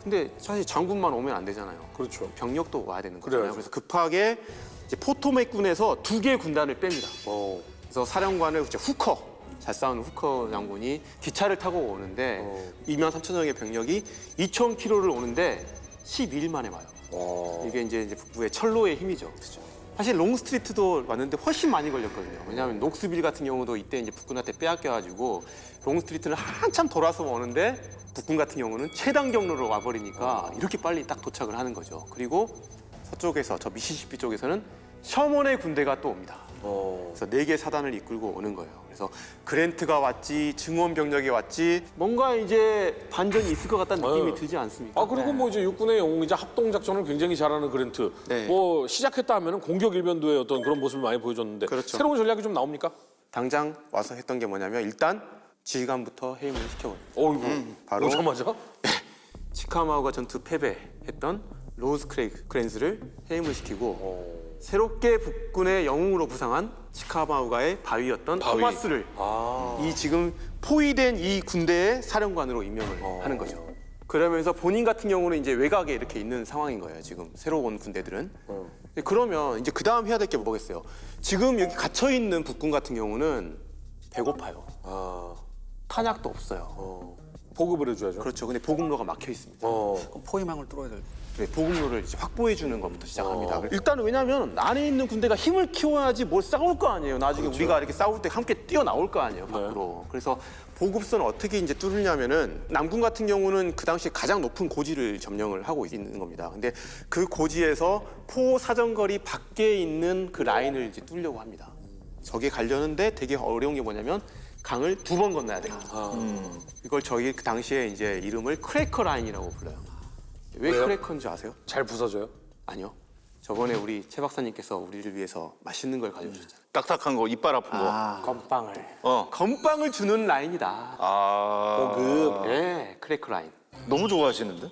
Speaker 5: 근데 사실 장군만 오면 안 되잖아요.
Speaker 3: 그렇죠.
Speaker 5: 병력도 와야 되는 거잖아요.
Speaker 3: 그래야죠.
Speaker 5: 그래서 급하게 이제 포토맥군에서 2개의 군단을 뺍니다. 그래서 사령관을 이제 후커, 잘 싸우는 후커 장군이 기차를 타고 오는데 2만 3천여의 병력이 2,000km를 오는데 12일 만에 와요. 이게 이제 북부의 철로의 힘이죠. 사실 롱스트리트도 왔는데 훨씬 많이 걸렸거든요. 왜냐하면 녹스빌 같은 경우도 이때 이제 북군한테 빼앗겨가지고 롱스트리트를 한참 돌아서 오는데 북군 같은 경우는 최단 경로로 와버리니까 이렇게 빨리 딱 도착을 하는 거죠. 그리고 서쪽에서 저 미시시피 쪽에서는 셔먼의 군대가 또 옵니다. 그래서 4개 사단을 이끌고 오는 거예요. 그래서 그랜트가 왔지, 증원 병력이 왔지, 뭔가 이제 반전이 있을 것 같다는 느낌이 들지 않습니까?
Speaker 3: 그리고 뭐 이제 육군의 영웅이자 합동 작전을 굉장히 잘하는 그랜트.
Speaker 5: 네.
Speaker 3: 뭐 시작했다 하면은 공격 일변도의 어떤 그런 모습을 많이 보여줬는데
Speaker 5: 그렇죠.
Speaker 3: 새로운 전략이 좀 나옵니까?
Speaker 5: 당장 와서 했던 게 뭐냐면 일단 지휘관부터 해임을 시켜버려요.
Speaker 3: 어이구.
Speaker 5: 바로
Speaker 3: 오자마자?
Speaker 5: 치카마우가 전투 패배했던 로즈크랜즈를 해임을 시키고 새롭게 북군의 영웅으로 부상한 치카마우가의 바위였던 토마스를 이 지금 포위된 이 군대의 사령관으로 임명을 하는 거죠. 그러면서 본인 같은 경우는 이제 외곽에 이렇게 있는 상황인 거예요. 지금 새로 온 군대들은. 그러면 이제 그 다음 해야 될 게 뭐겠어요? 지금 여기 갇혀 있는 북군 같은 경우는 배고파요. 탄약도 없어요.
Speaker 3: 보급을 해줘야죠.
Speaker 5: 그렇죠. 근데 보급로가 막혀 있습니다.
Speaker 1: 그럼 포위망을 뚫어야 될
Speaker 5: 네, 보급로를 이제 확보해 주는 것부터 시작합니다. 일단 왜냐하면 안에 있는 군대가 힘을 키워야지 뭘 싸울 거 아니에요. 나중에 우리가 이렇게 싸울 때 함께 뛰어나올 거 아니에요, 밖으로. 그래서 보급선을 어떻게 이제 뚫느냐면은 남군 같은 경우는 그 당시 가장 높은 고지를 점령을 하고 있는 겁니다. 근데 그 고지에서 포 사정거리 밖에 있는 그 라인을 이제 뚫려고 합니다. 저게 가려는데 되게 어려운 게 뭐냐면 강을 2번 건너야 돼요. 이걸 저희 그 당시에 이제 이름을 크래커 라인이라고 불러요. 왜
Speaker 3: 왜요?
Speaker 5: 크래커인지 아세요?
Speaker 3: 잘 부서져요?
Speaker 5: 아니요. 저번에 우리 최 박사님께서 우리를 위해서 맛있는 걸 가져오셨잖아요.
Speaker 4: 딱딱한 거, 이빨 아픈 거.
Speaker 2: 건빵을.
Speaker 5: 건빵을 주는 라인이다.
Speaker 4: 보급.
Speaker 5: 네, 크래커 라인.
Speaker 4: 너무 좋아하시는데?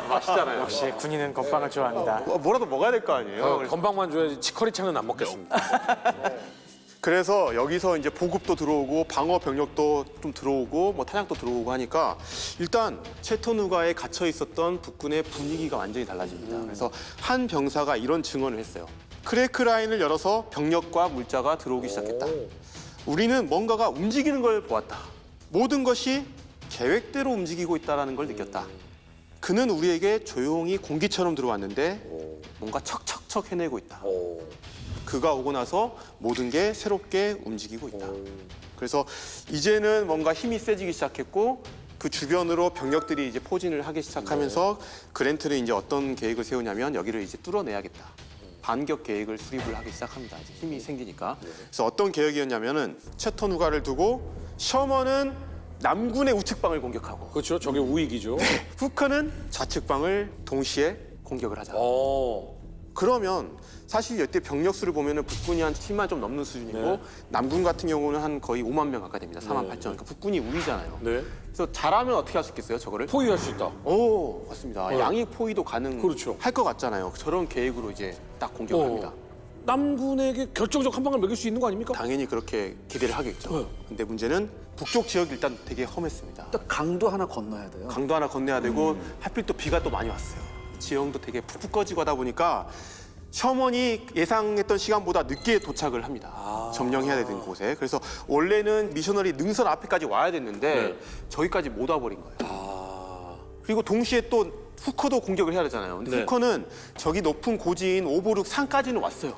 Speaker 5: 맛있잖아요.
Speaker 2: 역시 군인은 건빵을 좋아합니다.
Speaker 5: 뭐라도 먹어야 될 거 아니에요.
Speaker 3: 건방만 줘야지 치커리창은 안 먹겠습니다.
Speaker 5: 그래서 여기서 이제 보급도 들어오고 방어 병력도 좀 들어오고 뭐 탄약도 들어오고 하니까 일단 채토누가에 갇혀 있었던 북군의 분위기가 완전히 달라집니다. 그래서 한 병사가 이런 증언을 했어요. 크래크 라인을 열어서 병력과 물자가 들어오기 시작했다. 우리는 뭔가가 움직이는 걸 보았다. 모든 것이 계획대로 움직이고 있다는 걸 느꼈다. 그는 우리에게 조용히 공기처럼 들어왔는데 뭔가 척척척 해내고 있다. 그가 오고 나서 모든 게 새롭게 움직이고 있다. 그래서 이제는 뭔가 힘이 세지기 시작했고 그 주변으로 병력들이 이제 포진을 하기 시작하면서 그랜트는 이제 어떤 계획을 세우냐면 여기를 이제 뚫어내야겠다. 반격 계획을 수립을 하기 시작합니다. 이제 힘이 생기니까. 그래서 어떤 계획이었냐면은 채터누가를 두고 셔먼은 남군의 우측방을 공격하고
Speaker 3: 그렇죠. 저게 우익이죠.
Speaker 5: 후커는 좌측방을 동시에 공격을 하자. 그러면 사실 이때 병력 수를 보면은 북군이 한 7만 좀 넘는 수준이고 남군 같은 경우는 한 거의 5만 명 가까이 됩니다. 4만 8천. 그러니까 북군이 우위잖아요.
Speaker 3: 네.
Speaker 5: 그래서 잘하면 어떻게 할 수 있겠어요, 저거를?
Speaker 3: 포위할 수 있다.
Speaker 5: 오, 맞습니다. 양익 포위도 가능할
Speaker 3: 그렇죠.
Speaker 5: 것 같잖아요. 저런 계획으로 이제 딱 공격을 합니다.
Speaker 3: 남군에게 결정적 한 방을 먹일 수 있는 거 아닙니까?
Speaker 5: 당연히 그렇게 기대를 하겠죠. 근데 문제는 북쪽 지역이 일단 되게 험했습니다.
Speaker 1: 일단 강도 하나 건너야 돼요.
Speaker 5: 강도 하나 건너야 되고 하필 또 비가 또 많이 왔어요. 지형도 되게 푹푹 꺼지고 하다 보니까 셔먼이 예상했던 시간보다 늦게 도착을 합니다. 점령해야 되는 곳에. 그래서 원래는 미셔너리 능선 앞에까지 와야 됐는데 저기까지 못 와버린 거예요. 그리고 동시에 또 후커도 공격을 해야 되잖아요. 근데 후커는 저기 높은 고지인 오보룩 산까지는 왔어요.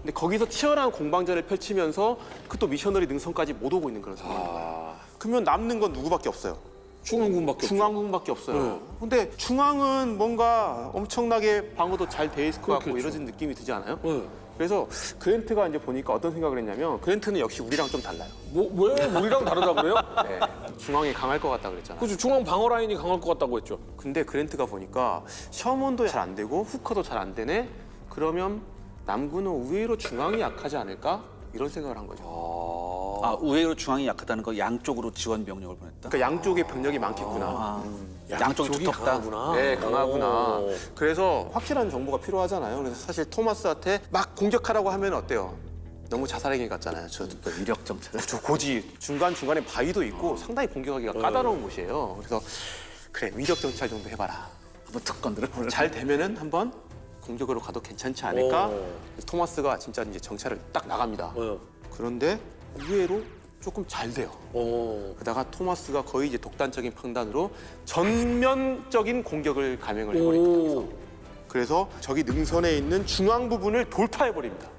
Speaker 5: 근데 거기서 치열한 공방전을 펼치면서 그 또 미셔너리 능선까지 못 오고 있는 그런 상황입니다. 그러면 남는 건 누구밖에 없어요?
Speaker 3: 중앙군밖에
Speaker 5: 중앙군밖에 없어요. 근데 중앙은 뭔가 엄청나게 방어도 잘 돼 있을 것 같고
Speaker 3: 그렇겠죠.
Speaker 5: 이러진 느낌이 들지 않아요?
Speaker 3: 네.
Speaker 5: 그래서 그랜트가 이제 보니까 어떤 생각을 했냐면 그랜트는 역시 우리랑 좀 달라요.
Speaker 3: 왜 우리랑 다르다 그래요?
Speaker 5: 네. 중앙이 강할 것 같다 그랬잖아요.
Speaker 3: 그렇죠. 중앙 방어 라인이 강할 것 같다고 했죠.
Speaker 5: 근데 그랜트가 보니까 셔먼도 잘 안 되고 후커도 잘 안 되네. 그러면 남군은 의외로 중앙이 약하지 않을까? 이런 생각을 한 거죠.
Speaker 1: 아, 의외로 중앙이 약하다는 거 양쪽으로 지원 병력을 보냈다.
Speaker 5: 그러니까 양쪽에 병력이 많겠구나.
Speaker 1: 양쪽이 두텁다.
Speaker 3: 강하구나.
Speaker 5: 네, 강하구나.
Speaker 3: 오.
Speaker 5: 그래서 확실한 정보가 필요하잖아요. 그래서 사실 토마스한테 막 공격하라고 하면 어때요? 너무 자살행위 같잖아요.
Speaker 1: 또 위력 정찰.
Speaker 5: 저 고지 중간중간에 바위도 있고 상당히 공격하기가 까다로운 곳이에요. 그래서 그래 위력 정찰 정도 해봐라.
Speaker 1: 한번 특권 들어보려.
Speaker 5: 잘 되면은 한번 공격으로 가도 괜찮지 않을까?
Speaker 3: 오.
Speaker 5: 그래서 토마스가 진짜 이제 정찰을 딱 나갑니다.
Speaker 3: 네.
Speaker 5: 그런데 의외로 조금 잘 돼요.
Speaker 3: 어.
Speaker 5: 그러다가 토마스가 거의 이제 독단적인 판단으로 전면적인 공격을 감행을 해버립니다.
Speaker 3: 오.
Speaker 5: 그래서 저기 능선에 있는 중앙 부분을 돌파해버립니다.
Speaker 3: 야,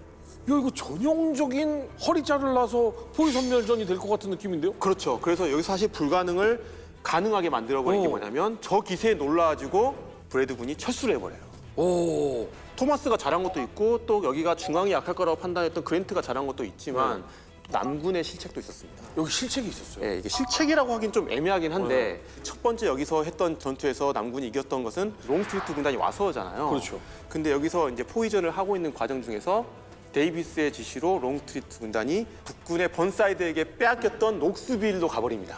Speaker 3: 이거 전형적인 허리 자를라서 포위선멸전이 될 것 같은 느낌인데요?
Speaker 5: 그렇죠. 그래서 여기서 사실 불가능을 가능하게 만들어버린 게
Speaker 3: 오.
Speaker 5: 뭐냐면 저 기세에 놀라가지고 브래드 군이 철수를 해버려요.
Speaker 3: 오.
Speaker 5: 토마스가 잘한 것도 있고 또 여기가 중앙이 약할 거라고 판단했던 그랜트가 잘한 것도 있지만 남군의 실책도 있었습니다.
Speaker 3: 여기 실책이 있었어요.
Speaker 5: 예, 이게 실책이라고 하긴 좀 애매하긴 한데 첫 번째 여기서 했던 전투에서 남군이 이겼던 것은 롱스트리트 군단이 와서잖아요.
Speaker 3: 그렇죠.
Speaker 5: 근데 여기서 이제 포위전을 하고 있는 과정 중에서 데이비스의 지시로 롱스트리트 군단이 북군의 번사이드에게 빼앗겼던 녹스빌로 가버립니다.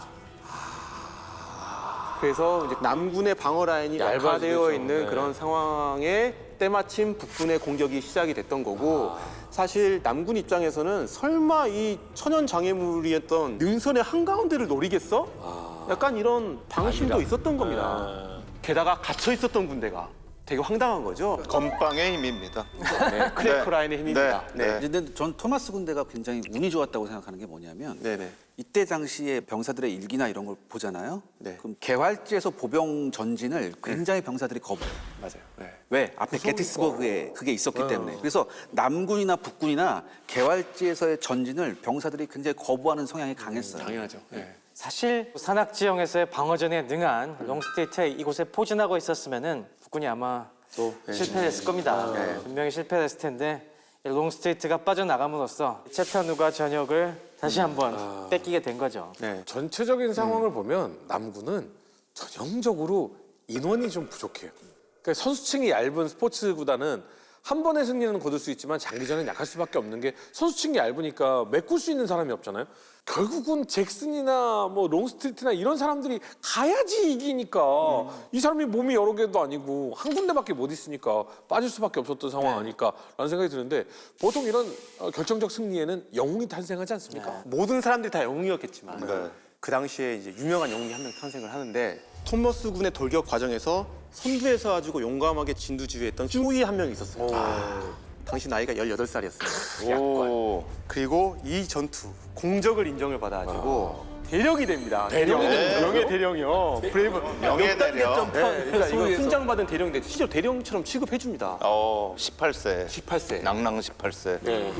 Speaker 5: 그래서 이제 남군의 방어 라인이
Speaker 3: 얇아지겠죠.
Speaker 5: 약화되어 있는
Speaker 3: 네.
Speaker 5: 그런 상황에 때마침 북군의 공격이 시작이 됐던 거고 사실 남군 입장에서는 설마 이 천연 장애물이었던 능선의 한가운데를 노리겠어? 약간 이런 방심도 있었던 겁니다. 게다가 갇혀 있었던 군대가 되게 황당한 거죠.
Speaker 4: 건빵의 힘입니다.
Speaker 5: 네, 크래커 라인의 힘입니다.
Speaker 4: 네.
Speaker 1: 근데 전 토마스 군대가 굉장히 운이 좋았다고 생각하는 게 뭐냐면
Speaker 5: 네네.
Speaker 1: 이때 당시에 병사들의 일기나 이런 걸 보잖아요.
Speaker 5: 네.
Speaker 1: 그럼 개활지에서 보병 전진을 굉장히 병사들이 거부해요.
Speaker 5: 맞아요. 네.
Speaker 1: 왜? 앞에 게티스버그에 그게 있었기 때문에. 그래서 남군이나 북군이나 개활지에서의 전진을 병사들이 굉장히 거부하는 성향이 강했어요.
Speaker 5: 당연하죠. 네.
Speaker 2: 사실 산악 지형에서의 방어전에 능한 롱스트리트에 이곳에 포진하고 있었으면은 북군이 아마
Speaker 5: 또
Speaker 2: 실패했을 겁니다. 분명히 실패했을 텐데 이 롱스트리트가 빠져나감으로써 채터누가 전역을 다시 한번 뺏기게 된 거죠.
Speaker 5: 네.
Speaker 3: 전체적인 상황을 보면 남군은 전형적으로 인원이 좀 부족해요. 그러니까 선수층이 얇은 스포츠 구단은 한 번의 승리는 거둘 수 있지만 장기전은 약할 수밖에 없는 게 선수층이 얇으니까 메꿀 수 있는 사람이 없잖아요. 결국은 잭슨이나 뭐 롱스트리트나 이런 사람들이 가야지 이기니까 이 사람이 몸이 여러 개도 아니고 한 군데밖에 못 있으니까 빠질 수밖에 없었던 상황 아닐까라는 생각이 드는데 보통 이런 결정적 승리에는 영웅이 탄생하지 않습니까?
Speaker 5: 모든 사람들이 다 영웅이었겠지만
Speaker 4: 네.
Speaker 5: 그 당시에 이제 유명한 영웅이 한 명 탄생을 하는데 토머스 군의 돌격 과정에서 선두에서 가지고 용감하게 진두지휘했던 쇼이 한 명이 있었어요. 당시 나이가 18살이었어요.
Speaker 4: 오.
Speaker 5: 그리고 이 전투 공적을 인정을 받아가지고 대령이 됩니다.
Speaker 3: 대령이
Speaker 4: 됩니다요?
Speaker 5: 명예 대령이요. 브레이브
Speaker 4: 명예 대령.
Speaker 5: 네, 그러니까 이거 훈장받은 대령인데 실제로 대령처럼 취급해줍니다.
Speaker 4: 18세.
Speaker 5: 18세.
Speaker 4: 낭낭 18세.
Speaker 5: 네.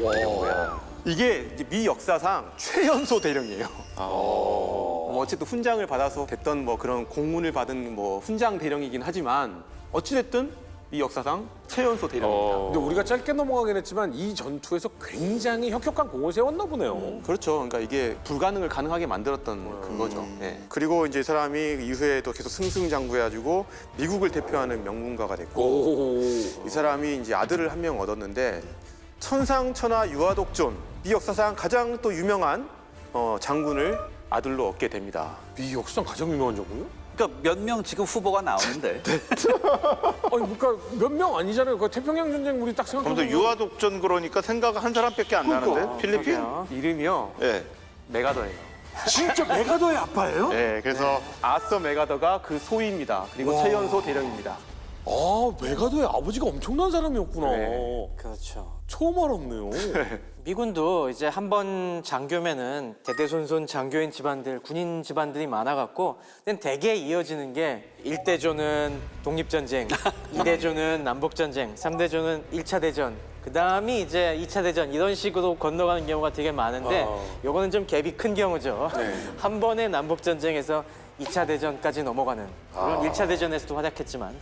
Speaker 5: 이게 이제 미 역사상 최연소 대령이에요. 뭐 어쨌든 훈장을 받아서 됐던 뭐 그런 공문을 받은 뭐 훈장 대령이긴 하지만 어찌됐든 미 역사상 최연소 대령입니다.
Speaker 3: 근데 우리가 짧게 넘어가긴 했지만 이 전투에서 굉장히 혁혁한 공을 세웠나 보네요.
Speaker 5: 그렇죠. 그러니까 이게 불가능을 가능하게 만들었던 그거죠. 예. 그리고 이제 이 사람이 이후에도 계속 승승장구해가지고 미국을 대표하는 명문가가 됐고
Speaker 3: 오.
Speaker 5: 이 사람이 이제 아들을 한 명 얻었는데 천상천하 유아독존 미 역사상 가장 또 유명한 장군을 아들로 얻게 됩니다.
Speaker 3: 미 역사상 가장 유명한 장군이요?
Speaker 1: 그러니까 몇 명 지금 후보가 나오는데
Speaker 3: 아니 그러니까 몇 명 아니잖아요. 그 태평양 전쟁 우리 딱
Speaker 4: 그럼
Speaker 3: 생각해보면
Speaker 4: 또 유아독전 그러니까 생각 한 사람밖에 안 나는데 필리핀?
Speaker 2: 그러게요.
Speaker 5: 이름이요
Speaker 4: 예.
Speaker 5: 메가더예요.
Speaker 3: 진짜 메가더의 아빠예요?
Speaker 5: 네, 그래서 아서 메가더가 그 소위입니다. 그리고 최연소 대령입니다.
Speaker 3: 아 메가더의 아버지가 엄청난 사람이었구나.
Speaker 5: 네.
Speaker 2: 그렇죠.
Speaker 3: 처음 알았네요.
Speaker 2: 미군도 이제 한 번 장교면은 대대손손 장교인 집안들, 군인 집안들이 많아갖고, 근데 대개 이어지는 게 1대조는 독립전쟁, 2대조는 남북전쟁, 3대조는 1차 대전, 그다음이 이제 2차 대전 이런 식으로 건너가는 경우가 되게 많은데 요거는 좀 갭이 큰 경우죠. 한 번의 남북 전쟁에서 2차 대전까지 넘어가는 물론 1차 대전에서도 활약했지만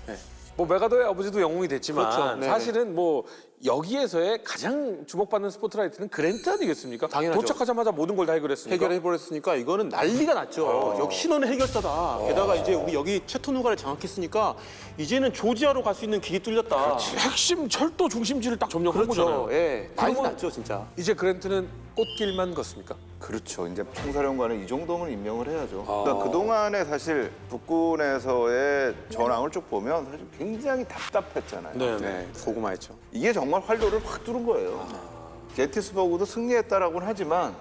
Speaker 3: 뭐 메가더의 아버지도 영웅이 됐지만
Speaker 5: 그렇죠. 네네.
Speaker 3: 사실은 뭐 여기에서의 가장 주목받는 스포트라이트는 그랜트 아니겠습니까?
Speaker 5: 당연하죠.
Speaker 3: 도착하자마자 모든 걸 다 해결했으니까.
Speaker 5: 해결해버렸으니까 이거는 난리가 났죠. 역시 너는 해결사다. 게다가 이제 우리 여기 채토누가를 장악했으니까 이제는 조지아로 갈 수 있는 길이 뚫렸다.
Speaker 3: 핵심 철도 중심지를 딱 점령한 거잖아요.
Speaker 5: 그렇죠. 예, 난리
Speaker 3: 그러면
Speaker 5: 났죠 진짜.
Speaker 3: 이제 그랜트는 꽃길만 걷습니까?
Speaker 4: 그렇죠. 이제 총사령관은 이 정도면 임명을 해야죠. 그러니까 그동안에 사실 북군에서의 전황을 쭉 보면 사실 굉장히 답답했잖아요.
Speaker 5: 네, 고구마였죠.
Speaker 4: 이게 정말 활로를 확 뚫은 거예요. 게티스버그도 승리했다라고는 하지만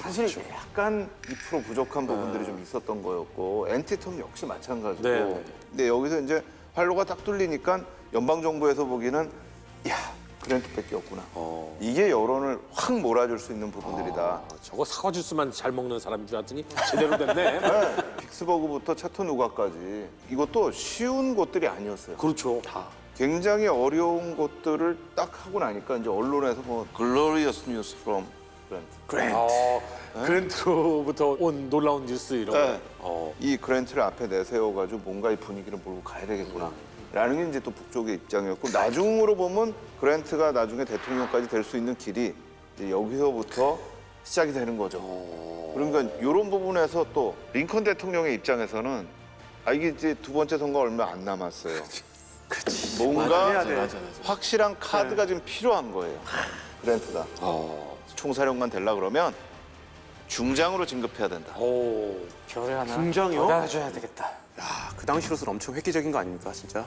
Speaker 4: 사실 약간 2% 부족한 부분들이 좀 있었던 거였고 엔티텀 역시 마찬가지고.
Speaker 3: 네.
Speaker 4: 근데 여기서 이제 활로가 딱 뚫리니까 연방 정부에서 보기에는 야 그랜트밖에 없구나. 이게 여론을 확 몰아줄 수 있는 부분들이다.
Speaker 3: 저거 사과 주스만 잘 먹는 사람인 줄 알았더니 제대로 됐네.
Speaker 4: 네, 빅스버그부터 차토누가까지 이것도 쉬운 곳들이 아니었어요.
Speaker 3: 그렇죠.
Speaker 4: 굉장히 어려운 것들을 딱 하고 나니까 이제 언론에서 뭐 글로리어스 뉴스 프롬 그랜트.
Speaker 3: 그랜트로부터 온 놀라운 뉴스 이런 거.
Speaker 4: 네. 이 그랜트를 앞에 내세워가지고 뭔가 이 분위기를 몰고 가야 되겠구나. 라는 게 이제 또 북쪽의 입장이었고 나중으로 보면 그랜트가 나중에 대통령까지 될 수 있는 길이 이제 여기서부터 시작이 되는 거죠. 그러니까 이런 부분에서 또 링컨 대통령의 입장에서는 이게 이제 두 번째 선거 얼마 안 남았어요. 뭔가 확실한 카드가 좀 필요한 거예요. 그랜트가. 총사령관 되려 그러면 중장으로 진급해야 된다.
Speaker 2: 별을 하나
Speaker 5: 중장이요?
Speaker 2: 받아줘야 되겠다.
Speaker 5: 야, 그 당시로서는 엄청 획기적인 거 아닙니까 진짜?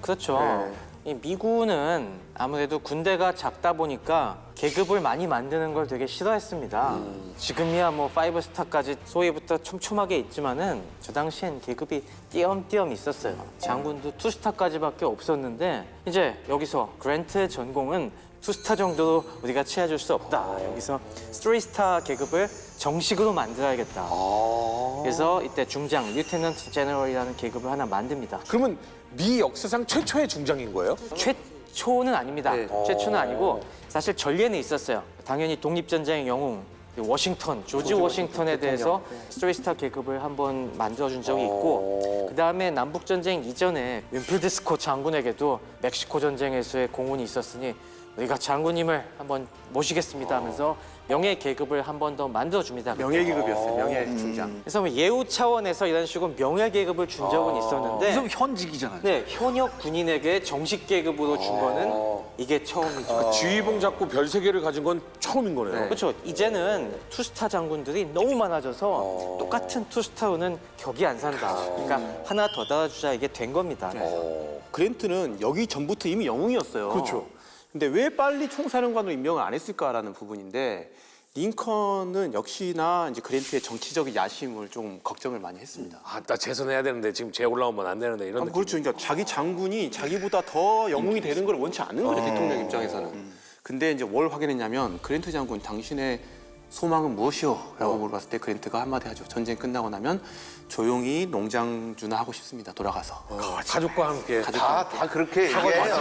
Speaker 2: 그렇죠. 이 미군은 아무래도 군대가 작다 보니까 계급을 많이 만드는 걸 되게 싫어했습니다. 지금이야 뭐 5스타까지 소위부터 촘촘하게 있지만은 저 당시엔 계급이 띄엄띄엄 있었어요. 장군도 2스타까지밖에 없었는데 이제 여기서 그랜트의 전공은 2스타 정도로 우리가 채워줄 수 없다. 여기서 3스타 계급을 정식으로 만들어야겠다. 그래서 이때 중장, 리eutenant general이라는 계급을 하나 만듭니다.
Speaker 3: 그러면 미 역사상 최초의 중장인 거예요?
Speaker 2: 최초는 아닙니다.
Speaker 5: 네.
Speaker 2: 최초는 아니고 사실 전례는 있었어요. 당연히 독립전쟁의 영웅 워싱턴, 조지 워싱턴에 대해서 스트레이스타 계급을 한번 만들어준 적이 있고 그 다음에 남북전쟁 이전에 윈필드 스콧 장군에게도 멕시코 전쟁에서의 공훈이 있었으니 우리가 장군님을 한번 모시겠습니다 하면서 명예 계급을 한 번 더 만들어줍니다.
Speaker 5: 명예 계급이었어요. 명예 중장.
Speaker 2: 그래서 뭐 예우 차원에서 이런 식으로 명예 계급을 준 적은 있었는데
Speaker 1: 무슨 현직이잖아요.
Speaker 2: 네, 현역 군인에게 정식 계급으로 준 거는 이게 처음이죠.
Speaker 3: 지휘봉 잡고 별 세 개를 가진 건 처음인 거네요.
Speaker 2: 그렇죠. 이제는 투스타 장군들이 너무 많아져서 똑같은 투스타로는 격이 안 산다. 그러니까 하나 더 달아주자 이게 된 겁니다.
Speaker 5: 그랜트는 여기 전부터 이미 영웅이었어요.
Speaker 3: 그렇죠.
Speaker 5: 근데 왜 빨리 총사령관으로 임명을 안 했을까라는 부분인데 링컨은 역시나 이제 그랜트의 정치적인 야심을 좀 걱정을 많이 했습니다.
Speaker 3: 나 재선해야 되는데 지금 재 올라오면 안 되는데 이런 느낌.
Speaker 5: 그렇죠. 그러니까 자기 장군이 자기보다 더 영웅이 되는 걸 원치 않는 거죠. 대통령 입장에서는. 근데 이제 뭘 확인했냐면 그랜트 장군 당신의 소망은 무엇이오? 라고 물어봤을 때 그랜트가 한마디 하죠. 전쟁 끝나고 나면 조용히 농장주나 하고 싶습니다. 돌아가서.
Speaker 3: 가족과 함께.
Speaker 4: 다 그렇게 얘기해요.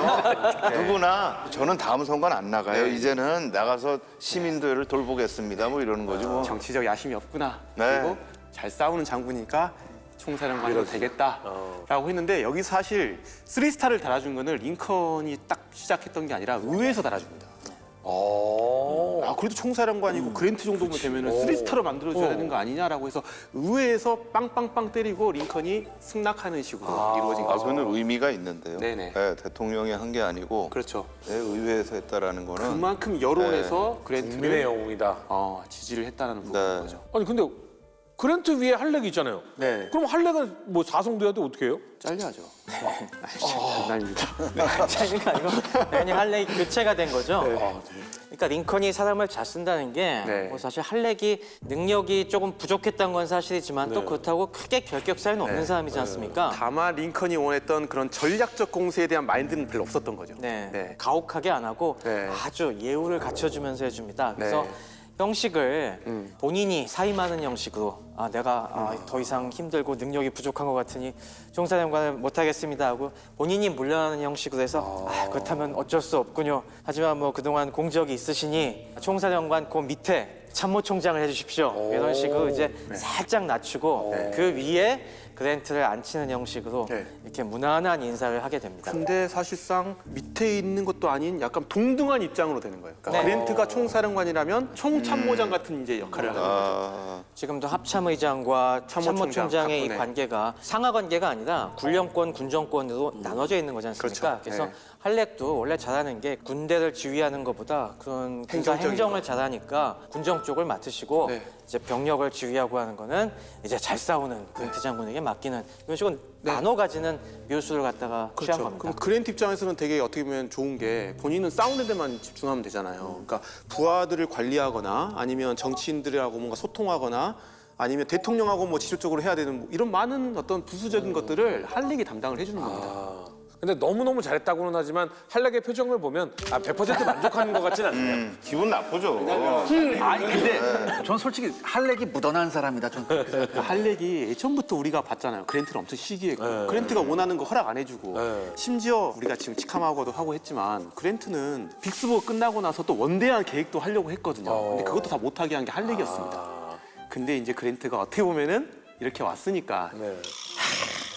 Speaker 4: 누구나 저는 다음 선거는 안 나가요. 이제는 나가서 시민들을 돌보겠습니다. 뭐 이러는 거지 뭐.
Speaker 5: 정치적 야심이 없구나.
Speaker 4: 네.
Speaker 5: 그리고 잘 싸우는 장군이니까 총사령관이 되겠다라고 했는데 여기 사실 3스타를 달아준 거는 링컨이 딱 시작했던 게 아니라 의회에서 달아줍니다. 그래도 총사령관이고 그랜트 정도면 되면 3스타로 만들어줘야 되는 거 아니냐라고 해서 의회에서 빵빵빵 때리고 링컨이 승낙하는 식으로 이루어진 거죠.
Speaker 4: 그거는 의미가 있는데요.
Speaker 5: 네네.
Speaker 4: 네, 대통령이 한 게 아니고
Speaker 5: 그렇죠.
Speaker 4: 네, 의회에서 했다라는 거는
Speaker 5: 그만큼 여론에서
Speaker 3: 국민의
Speaker 5: 그랜트를
Speaker 3: 영웅이다.
Speaker 5: 지지를 했다는 부분인 거죠.
Speaker 3: 아니 근데 그랜트 위에 할렉 있잖아요.
Speaker 5: 네.
Speaker 3: 그럼 할렉은 뭐 4성돼야 돼 어떻게 해요?
Speaker 5: 잘려야죠. 장난입니다.
Speaker 2: 그러니까 이거 당연히 할렉이 교체가 된 거죠. 그러니까 링컨이 사람을 잘 쓴다는 게
Speaker 5: 네.
Speaker 2: 뭐 사실 할렉이 능력이 조금 부족했던 건 사실이지만 또 그렇다고 크게 결격사유는 없는 사람이지 않습니까?
Speaker 5: 다만 링컨이 원했던 그런 전략적 공세에 대한 마인드는 별로 없었던 거죠.
Speaker 2: 네. 가혹하게 안 하고
Speaker 5: 네.
Speaker 2: 아주 예우를 갖춰주면서 해줍니다. 그래서
Speaker 5: 네.
Speaker 2: 형식을 본인이 사임하는 형식으로 내가 더 이상 힘들고 능력이 부족한 것 같으니 총사령관을 못하겠습니다 하고 본인이 물러나는 형식으로 해서 그렇다면 어쩔 수 없군요. 하지만 뭐 그동안 공적이 있으시니 총사령관 그 밑에 참모총장을 해주십시오. 이런 식으로 이제 살짝 낮추고 그 위에 그랜트를 앉히는 형식으로
Speaker 5: 네.
Speaker 2: 이렇게 무난한 인사를 하게 됩니다.
Speaker 5: 근데 사실상 밑에 있는 것도 아닌 약간 동등한 입장으로 되는 거예요. 그러니까
Speaker 2: 네.
Speaker 5: 그랜트가 총사령관이라면 총참모장 같은 이제 역할을 하는 거죠.
Speaker 2: 지금도 합참의장과
Speaker 5: 참모총장,
Speaker 2: 참모총장의 이
Speaker 5: 박근혜.
Speaker 2: 관계가 상하 관계가 아니라 군령권, 군정권으로 나눠져 있는 거지 않습니까?
Speaker 5: 그렇죠.
Speaker 2: 그래서
Speaker 5: 네.
Speaker 2: 할렉도 원래 잘하는 게 군대를 지휘하는 것보다 그런 군사
Speaker 5: 행정적인
Speaker 2: 행정을
Speaker 5: 거.
Speaker 2: 잘하니까 군정 쪽을 맡으시고
Speaker 5: 네.
Speaker 2: 이제 병력을 지휘하고 하는 거는 이제 잘 싸우는 그랜트 장군에게 맡기는 이런 식으로 나눠 가지는 묘수를 갖다가 취한
Speaker 5: 그렇죠.
Speaker 2: 겁니다.
Speaker 5: 그럼 그랜트 입장에서는 되게 어떻게 보면 좋은 게 본인은 싸우는 데만 집중하면 되잖아요. 그러니까 부하들을 관리하거나 아니면 정치인들하고 뭔가 소통하거나 아니면 대통령하고 뭐 직접적으로 해야 되는 뭐 이런 많은 어떤 부수적인 것들을 할렉이 담당을 해주는 겁니다.
Speaker 3: 근데 너무너무 잘했다고는 하지만 할렉의 표정을 보면 100% 만족하는 것 같진 않네요.
Speaker 4: 기분 나쁘죠.
Speaker 1: 아니 근데 전 솔직히 할렉이 묻어난 사람이다. 전
Speaker 5: 그러니까 할렉이 예전부터 우리가 봤잖아요. 그랜트를 엄청 시기했고 그랜트가 원하는 거 허락 안 해주고 심지어 우리가 지금 치카마고도 하고 했지만 그랜트는 빅스버그 끝나고 나서 또 원대한 계획도 하려고 했거든요. 근데 그것도 다 못하게 한 게 할렉이었습니다. 근데 이제 그랜트가 어떻게 보면은 이렇게 왔으니까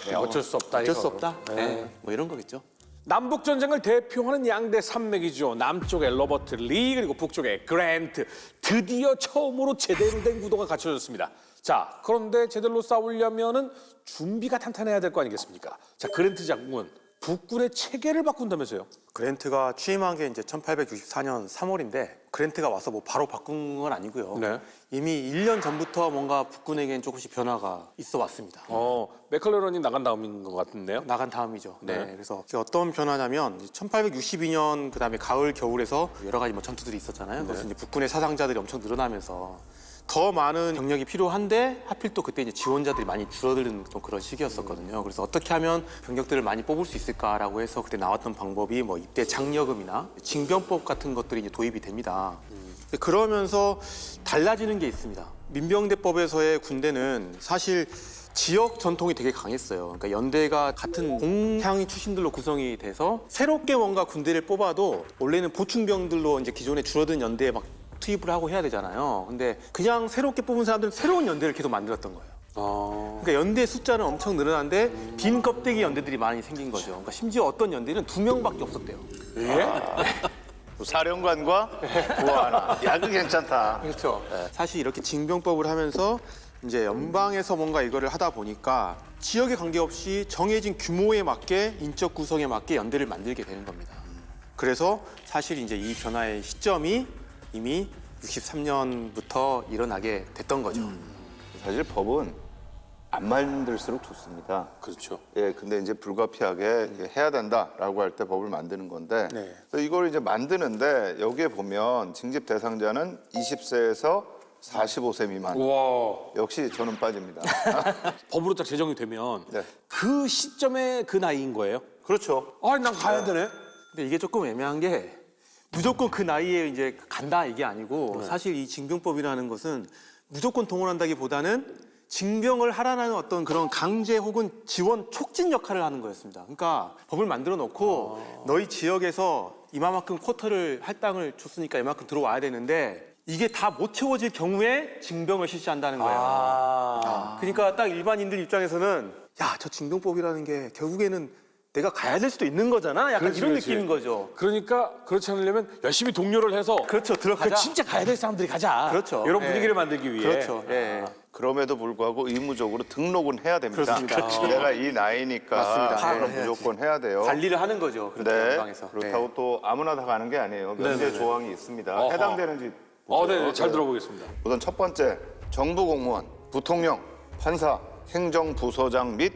Speaker 3: 네, 어쩔 수 없다.
Speaker 5: 어쩔 수
Speaker 3: 이거.
Speaker 5: 없다. 네. 뭐 이런 거겠죠.
Speaker 3: 남북 전쟁을 대표하는 양대 산맥이죠. 남쪽에 로버트 리 그리고 북쪽에 그랜트. 드디어 처음으로 제대로 된 구도가 갖춰졌습니다. 자, 그런데 제대로 싸우려면은 준비가 탄탄해야 될 거 아니겠습니까? 자, 그랜트 장군 북군의 체계를 바꾼다면서요?
Speaker 5: 그랜트가 취임한 게 이제 1864년 3월인데 그랜트가 와서 뭐 바로 바꾼 건 아니고요.
Speaker 3: 네.
Speaker 5: 이미 1년 전부터 뭔가 북군에겐 조금씩 변화가 있어 왔습니다.
Speaker 3: 맥컬레런이 나간 다음인 것 같은데요.
Speaker 5: 나간 다음이죠.
Speaker 3: 네.
Speaker 5: 네. 그래서 이게 어떤 변화냐면 1862년 그다음에 가을 겨울에서 여러 가지 뭐 전투들이 있었잖아요. 그래서 이제 북군의 사상자들이 엄청 늘어나면서 더 많은 병력이 필요한데 하필 또 그때 이제 지원자들이 많이 줄어드는 좀 그런 시기였었거든요. 그래서 어떻게 하면 병력들을 많이 뽑을 수 있을까라고 해서 그때 나왔던 방법이 뭐 입대 장려금이나 징병법 같은 것들이 이제 도입이 됩니다. 근데 그러면서 달라지는 게 있습니다. 민병대법에서의 군대는 사실 지역 전통이 되게 강했어요. 그러니까 연대가 같은 공향 출신들로 구성이 돼서 새롭게 뭔가 군대를 뽑아도 원래는 보충병들로 이제 기존에 줄어든 연대에 막 투입을 하고 해야 되잖아요. 근데 그냥 새롭게 뽑은 사람들은 새로운 연대를 계속 만들었던 거예요. 그러니까 연대 숫자는 엄청 늘어났는데 빈 껍데기 연대들이 많이 생긴 거죠. 그러니까 심지어 어떤 연대는 2명밖에 없었대요.
Speaker 4: 사령관과 부하 하나. 야, 그 괜찮다.
Speaker 5: 그렇죠. 사실 이렇게 징병법을 하면서 이제 연방에서 뭔가 이거를 하다 보니까 지역에 관계없이 정해진 규모에 맞게 인적 구성에 맞게 연대를 만들게 되는 겁니다. 그래서 사실 이제 이 변화의 시점이 이미 63년부터 일어나게 됐던 거죠.
Speaker 4: 사실 법은 안 만들수록 좋습니다.
Speaker 3: 그렇죠.
Speaker 4: 예, 근데 이제 불가피하게 이게 해야 된다라고 할 때 법을 만드는 건데
Speaker 3: 네.
Speaker 4: 그래서 이걸 이제 만드는데 여기에 보면 징집 대상자는 20세에서 45세 미만.
Speaker 3: 와,
Speaker 4: 역시 저는 빠집니다.
Speaker 3: 법으로 딱 제정이 되면
Speaker 4: 네.
Speaker 3: 그 시점에 그 나이인 거예요?
Speaker 4: 그렇죠.
Speaker 3: 난 가야 되네.
Speaker 5: 근데 이게 조금 애매한 게 무조건 그 나이에 이제 간다 이게 아니고 사실 이 징병법이라는 것은 무조건 동원한다기보다는 징병을 하라는 어떤 그런 강제 혹은 지원 촉진 역할을 하는 거였습니다. 그러니까 법을 만들어 놓고 너희 지역에서 이만큼 쿼터를 할당을 줬으니까 이만큼 들어와야 되는데 이게 다 못 채워질 경우에 징병을 실시한다는 거예요. 그러니까 딱 일반인들 입장에서는 야, 저 징병법이라는 게 결국에는 내가 가야 될 수도 있는 거잖아. 약간
Speaker 3: 그렇지,
Speaker 5: 이런
Speaker 3: 그렇지.
Speaker 5: 느낌인 거죠.
Speaker 3: 그러니까 그렇지 않으려면 열심히 동료를 해서
Speaker 5: 그렇죠. 들어가자.
Speaker 3: 진짜 가야 될 사람들이 가자.
Speaker 5: 그렇죠.
Speaker 3: 이런
Speaker 5: 예.
Speaker 3: 분위기를 만들기 위해.
Speaker 5: 그렇죠. 예.
Speaker 4: 그럼에도 불구하고 의무적으로 등록은 해야 됩니다.
Speaker 5: 그렇습니다.
Speaker 4: 내가 이 나이니까
Speaker 5: 맞습니다.
Speaker 4: 그럼 무조건 해야 돼요.
Speaker 5: 관리를 하는 거죠. 그렇게
Speaker 4: 네.
Speaker 5: 연방에서.
Speaker 4: 그렇다고 또 아무나 다 가는 게 아니에요. 면제 조항이 있습니다.
Speaker 3: 어허.
Speaker 4: 해당되는지
Speaker 3: 네, 잘 들어보겠습니다.
Speaker 4: 우선 첫 번째, 정부 공무원, 부통령, 판사, 행정부서장 및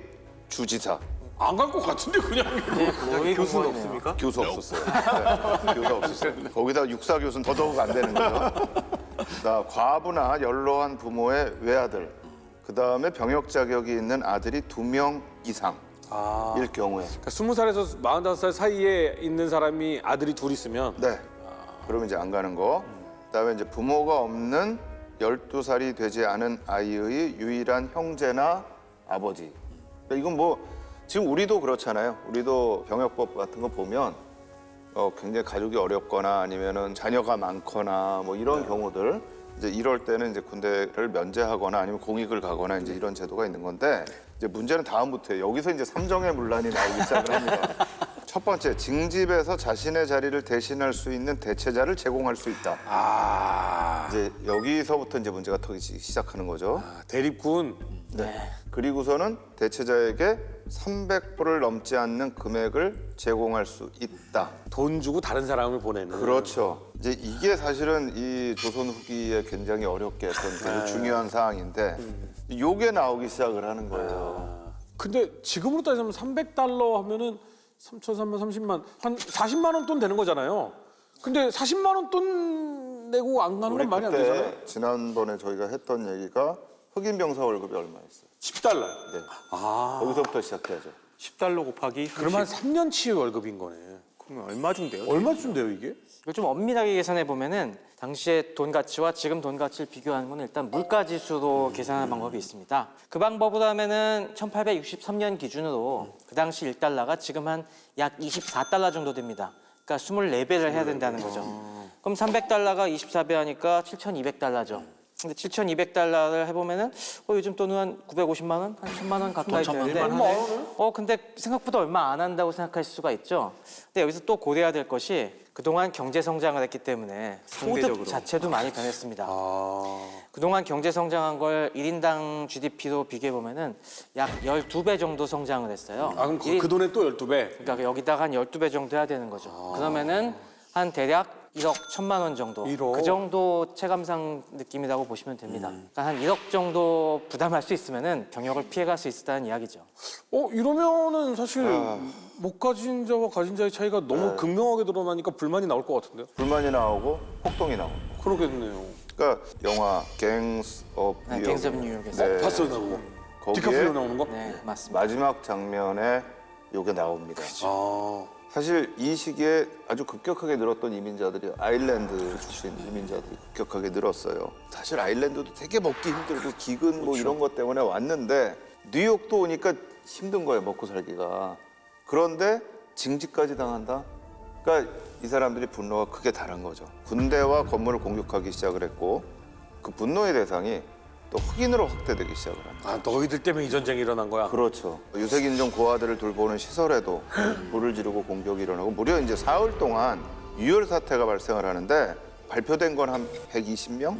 Speaker 4: 주지사.
Speaker 3: 안 갈 것 같은데 그냥.
Speaker 2: 거의
Speaker 5: 교수는
Speaker 2: 공무원이네요.
Speaker 5: 없습니까?
Speaker 4: 교수 없었어요. 네, 교수 없었어요. 거기다 육사 교수는 더더욱 안 되는 거죠. 나 과부나 연로한 부모의 외아들, 그 다음에 병역 자격이 있는 아들이 2명 이상. 일 경우에.
Speaker 3: 그러니까 20살에서 45살 사이에 있는 사람이 아들이 둘 있으면
Speaker 4: 네. 그러면 이제 안 가는 거. 그다음에 이제 부모가 없는 12살이 되지 않은 아이의 유일한 형제나 아버지. 그러니까 이건 뭐 지금 우리도 그렇잖아요. 우리도 병역법 같은 거 보면 굉장히 가족이 어렵거나 아니면은 자녀가 많거나 뭐 이런 경우들 이제 이럴 때는 이제 군대를 면제하거나 아니면 공익을 가거나 이제 이런 제도가 있는 건데 이제 문제는 다음부터예요. 여기서 이제 삼정의 문란이 나오기 시작을 합니다. 첫 번째, 징집에서 자신의 자리를 대신할 수 있는 대체자를 제공할 수 있다. 이제 여기서부터 이제 문제가 터지기 시작하는 거죠.
Speaker 3: 대립군.
Speaker 4: 네. 그리고서는 대체자에게 300불을 넘지 않는 금액을 제공할 수 있다.
Speaker 3: 돈 주고 다른 사람을 보내는.
Speaker 4: 그렇죠. 이제 이게 사실은 이 조선 후기에 굉장히 어렵게 했던 되게 중요한 사항인데 요게 나오기 시작을 하는 거예요.
Speaker 3: 근데 지금으로 따지면 300달러 하면은 3,300만, 30만, 한 40만 원 돈 되는 거잖아요. 근데 40만 원 돈 내고 안 가는
Speaker 4: 우리
Speaker 3: 건 말이 안
Speaker 4: 그때
Speaker 3: 되잖아요.
Speaker 4: 지난번에 저희가 했던 얘기가 흑인 병사 월급이 얼마였어요?
Speaker 3: 10달러.
Speaker 4: 네. 거기서부터 시작해야죠.
Speaker 5: 10달러 곱하기
Speaker 3: 그러면 한 3년치의 월급인 거네.
Speaker 5: 그러면 얼마 준대요?
Speaker 3: 얼마 준대요 이게?
Speaker 2: 이걸 좀 엄밀하게 계산해 보면은 당시의 돈 가치와 지금 돈 가치를 비교하는 건 일단 물가 지수로 계산하는 방법이 있습니다. 그 방법으로 하면은 1863년 기준으로 그 당시 1달러가 지금 한 약 24달러 정도 됩니다. 그러니까 24배를 해야 된다는 거죠. 그럼 300달러가 24배 하니까 7,200달러죠. 근데 7,200달러를 해보면은 요즘 돈은 한 950만 원, 한 1,000만 원 가까이 되는데 근데 생각보다 얼마 안 한다고 생각할 수가 있죠. 근데 여기서 또 고려해야 될 것이 그동안 경제 성장을 했기 때문에 소득
Speaker 5: 상대적으로.
Speaker 2: 자체도 많이 변했습니다. 그동안 경제 성장한 걸 1인당 GDP로 비교해 보면은 약 12배 정도 성장을 했어요.
Speaker 3: 아 그럼 그 돈에 또 12배.
Speaker 2: 그러니까 여기다가 한 12배 정도 해야 되는 거죠. 그러면은 한 대략 1억 1천만 원 정도.
Speaker 3: 1억?
Speaker 2: 그 정도 체감상 느낌이라고 보시면 됩니다. 그러니까 한 1억 정도 부담할 수 있으면은 병역을 피해갈 수 있다는 이야기죠.
Speaker 3: 이러면은 사실 못 가진 자와 가진 자의 차이가 너무 극명하게 드러나니까 불만이 나올 것 같은데요?
Speaker 4: 불만이 나오고 폭동이 나오고.
Speaker 3: 그러겠네요.
Speaker 4: 그러니까 영화 갱스 업
Speaker 2: 네,
Speaker 4: 뉴욕.
Speaker 2: 갱스 업 뉴욕에서.
Speaker 4: 네.
Speaker 3: 봤어요 나 그거.
Speaker 4: 거기에
Speaker 3: 디카프리오 나오는 거?
Speaker 2: 네, 맞습니다.
Speaker 4: 마지막 장면에 요게 나옵니다.
Speaker 3: 아.
Speaker 4: 사실 이 시기에 아주 급격하게 늘었던 이민자들이 아일랜드 출신 이민자들이 급격하게 늘었어요. 사실 아일랜드도 되게 먹기 힘들고 기근 뭐 이런 것 때문에 왔는데 뉴욕도 오니까 힘든 거예요, 먹고 살기가. 그런데 징집까지 당한다? 그러니까 이 사람들이 분노가 크게 달한 거죠. 군대와 건물을 공격하기 시작을 했고 그 분노의 대상이 또 흑인으로 확대되기 시작을 합니다.
Speaker 3: 아 너희들 때문에 이 전쟁이 일어난 거야?
Speaker 4: 그렇죠. 유색인종 고아들을 돌보는 시설에도 불을 지르고 공격이 일어나고 무려 이제 사흘 동안 유혈 사태가 발생을 하는데 발표된 건 한 120명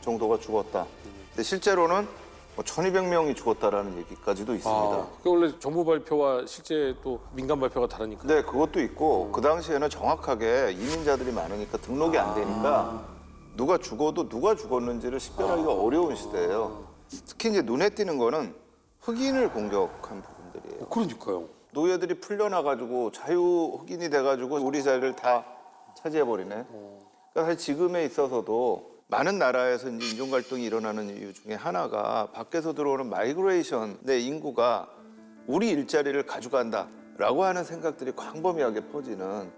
Speaker 4: 정도가 죽었다. 근데 실제로는 1,200명이 죽었다라는 얘기까지도 있습니다.
Speaker 3: 그 원래 정부 발표와 실제 또 민간 발표가 다르니까.
Speaker 4: 네, 그것도 있고 그 당시에는 정확하게 이민자들이 많으니까 등록이 안 되니까 누가 죽어도 누가 죽었는지를 식별하기가 어려운 시대예요. 특히 이제 눈에 띄는 거는 흑인을 공격한 부분들이에요.
Speaker 3: 그러니까요.
Speaker 4: 노예들이 풀려나가지고 자유 흑인이 돼가지고 우리 자리를 다 차지해버리네. 그러니까 사실 지금에 있어서도 많은 나라에서 이제 인종 갈등이 일어나는 이유 중에 하나가 밖에서 들어오는 마이그레이션의 인구가 우리 일자리를 가져간다라고 하는 생각들이 광범위하게 퍼지는.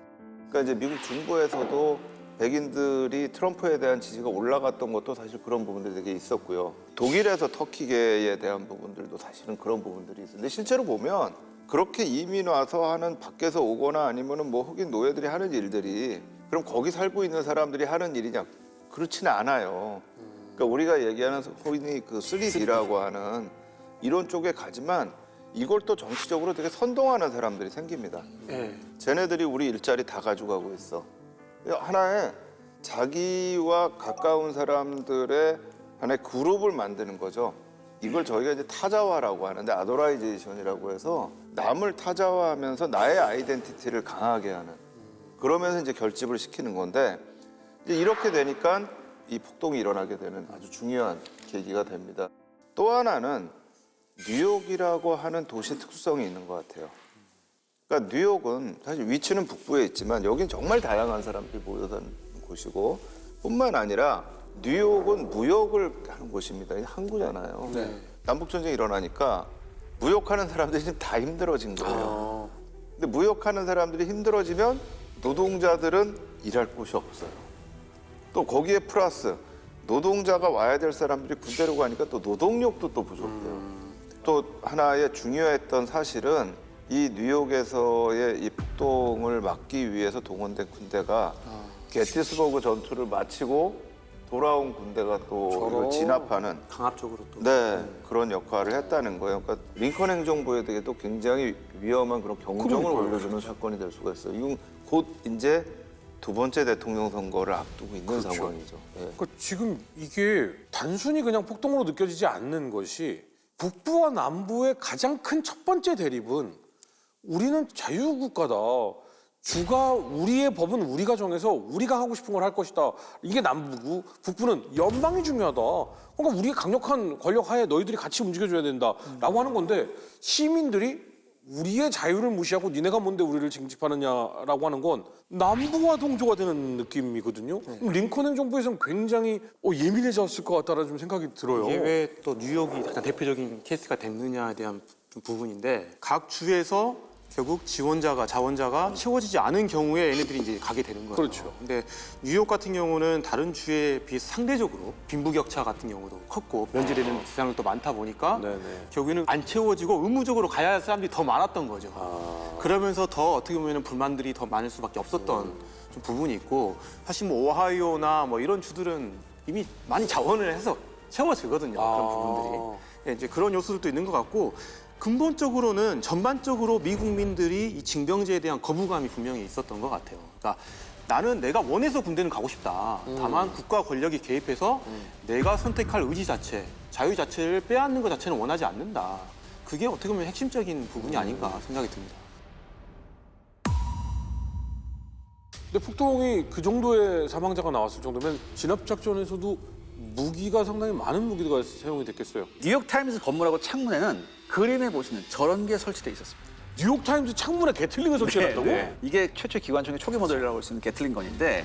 Speaker 4: 그러니까 이제 미국 중부에서도 백인들이 트럼프에 대한 지지가 올라갔던 것도 사실 그런 부분들이 되게 있었고요. 독일에서 터키계에 대한 부분들도 사실은 그런 부분들이 있었는데 실제로 보면 그렇게 이민 와서 하는 밖에서 오거나 아니면은 뭐 흑인 노예들이 하는 일들이 그럼 거기 살고 있는 사람들이 하는 일이냐? 그렇지는 않아요. 그러니까 우리가 얘기하는 소위 그 3D라고 하는 이런 쪽에 가지만 이걸 또 정치적으로 되게 선동하는 사람들이 생깁니다. 쟤네들이 우리 일자리 다 가져가고 있어. 하나의 자기와 가까운 사람들의 하나의 그룹을 만드는 거죠. 이걸 저희가 이제 타자화라고 하는데 아도라이제이션이라고 해서 남을 타자화하면서 나의 아이덴티티를 강하게 하는 그러면서 이제 결집을 시키는 건데 이제 이렇게 되니까 이 폭동이 일어나게 되는 아주 중요한 계기가 됩니다. 또 하나는 뉴욕이라고 하는 도시 특수성이 있는 것 같아요. 그러니까 뉴욕은 사실 위치는 북부에 있지만 여긴 정말 다양한 사람들이 모여 사는 곳이고 뿐만 아니라 뉴욕은 무역을 하는 곳입니다. 이게 항구잖아요. 남북전쟁이 일어나니까 무역하는 사람들이 지금 다 힘들어진 거예요. 근데 무역하는 사람들이 힘들어지면 노동자들은 일할 곳이 없어요. 또 거기에 플러스 노동자가 와야 될 사람들이 군대로 가니까 또 노동력도 또 부족해요. 또 하나의 중요했던 사실은 이 뉴욕에서의 이 폭동을 막기 위해서 동원된 군대가 게티스버그 전투를 마치고 돌아온 군대가 또 이걸 진압하는
Speaker 5: 강압적으로 또.
Speaker 4: 네, 그런 역할을 했다는 거예요. 그러니까 링컨 행정부에게도 굉장히 위험한 그런 경종을 올려주는 사건이 될 수가 있어요. 이건 곧 이제 두 번째 대통령 선거를 앞두고 있는 상황이죠. 예.
Speaker 3: 그러니까 지금 이게 단순히 그냥 폭동으로 느껴지지 않는 것이 북부와 남부의 가장 큰 첫 번째 대립은 우리는 자유국가다. 주가 우리의 법은 우리가 정해서 우리가 하고 싶은 걸 할 것이다. 이게 남부고 북부는 연방이 중요하다. 그러니까 우리의 강력한 권력 하에 너희들이 같이 움직여줘야 된다라고 하는 건데 시민들이 우리의 자유를 무시하고 니네가 뭔데 우리를 징집하느냐라고 하는 건 남부와 동조가 되는 느낌이거든요. 그럼 링컨 행정부에서는 굉장히 예민해졌을 것 같다라는 좀 생각이 들어요.
Speaker 5: 이게 왜 또 뉴욕이 가장 대표적인 케이스가 됐느냐에 대한 부분인데 각 주에서 결국 자원자가 채워지지 않은 경우에 얘네들이 이제 가게 되는 거예요.
Speaker 3: 그렇죠.
Speaker 5: 근데 뉴욕 같은 경우는 다른 주에 비해서 상대적으로 빈부격차 같은 경우도 컸고 면제되는 대상이 또 많다 보니까
Speaker 3: 네네.
Speaker 5: 결국에는 안 채워지고 의무적으로 가야 할 사람들이 더 많았던 거죠. 그러면서 더 어떻게 보면 불만들이 더 많을 수밖에 없었던 좀 부분이 있고 사실 뭐 오하이오나 뭐 이런 주들은 이미 많이 자원을 해서 채워지거든요. 그런 부분들이. 예, 이제 그런 요소들도 있는 것 같고 근본적으로는 전반적으로 미국민들이 이 징병제에 대한 거부감이 분명히 있었던 것 같아요. 그러니까 나는 내가 원해서 군대는 가고 싶다. 다만 국가 권력이 개입해서 내가 선택할 의지 자체, 자유 자체를 빼앗는 것 자체는 원하지 않는다. 그게 어떻게 보면 핵심적인 부분이 아닌가 생각이 듭니다.
Speaker 3: 근데 폭동이 그 정도의 사망자가 나왔을 정도면 진압작전에서도 무기가 상당히 많은 무기가 사용이 됐겠어요.
Speaker 1: 뉴욕타임즈 건물하고 창문에는 그림에 보시는 저런 게 설치돼 있었습니다.
Speaker 3: 뉴욕타임즈 창문에 게틀링을 설치해놨다고?
Speaker 1: 이게 최초 기관총의 초기 모델이라고 할 수 있는 게틀링건인데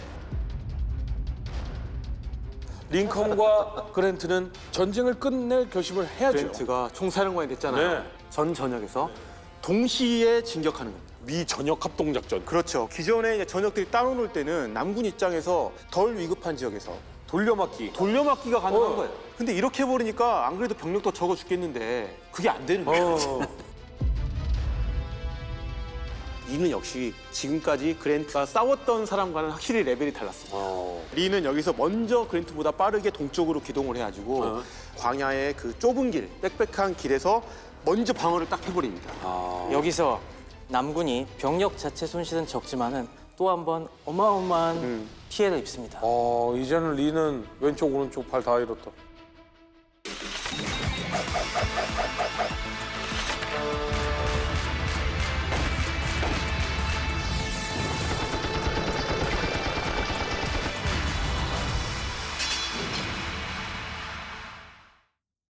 Speaker 3: 링컨과 그랜트는 전쟁을 끝낼 결심을 해야죠.
Speaker 5: 그랜트가 총사령관이 됐잖아요.
Speaker 3: 네.
Speaker 5: 전 전역에서 동시에 진격하는 겁니다.
Speaker 3: 미 전역 합동작전.
Speaker 5: 그렇죠. 기존에 이제 전역들이 따로 놀 때는 남군 입장에서 덜 위급한 지역에서 돌려막기가 가능한 거예요. 근데 이렇게 해버리니까 안 그래도 병력도 적어 죽겠는데 그게 안 되는 거예요. 리는 역시 지금까지 그랜트가 싸웠던 사람과는 확실히 레벨이 달랐습니다. 리는 여기서 먼저 그랜트보다 빠르게 동쪽으로 기동을 해가지고 광야의 그 좁은 길, 빽빽한 길에서 먼저 방어를 딱 해버립니다.
Speaker 2: 여기서 남군이 병력 자체 손실은 적지만은 또 한 번 어마어마한 피해를 입습니다.
Speaker 3: 이제는 리는 왼쪽 오른쪽 팔 다 잃었다.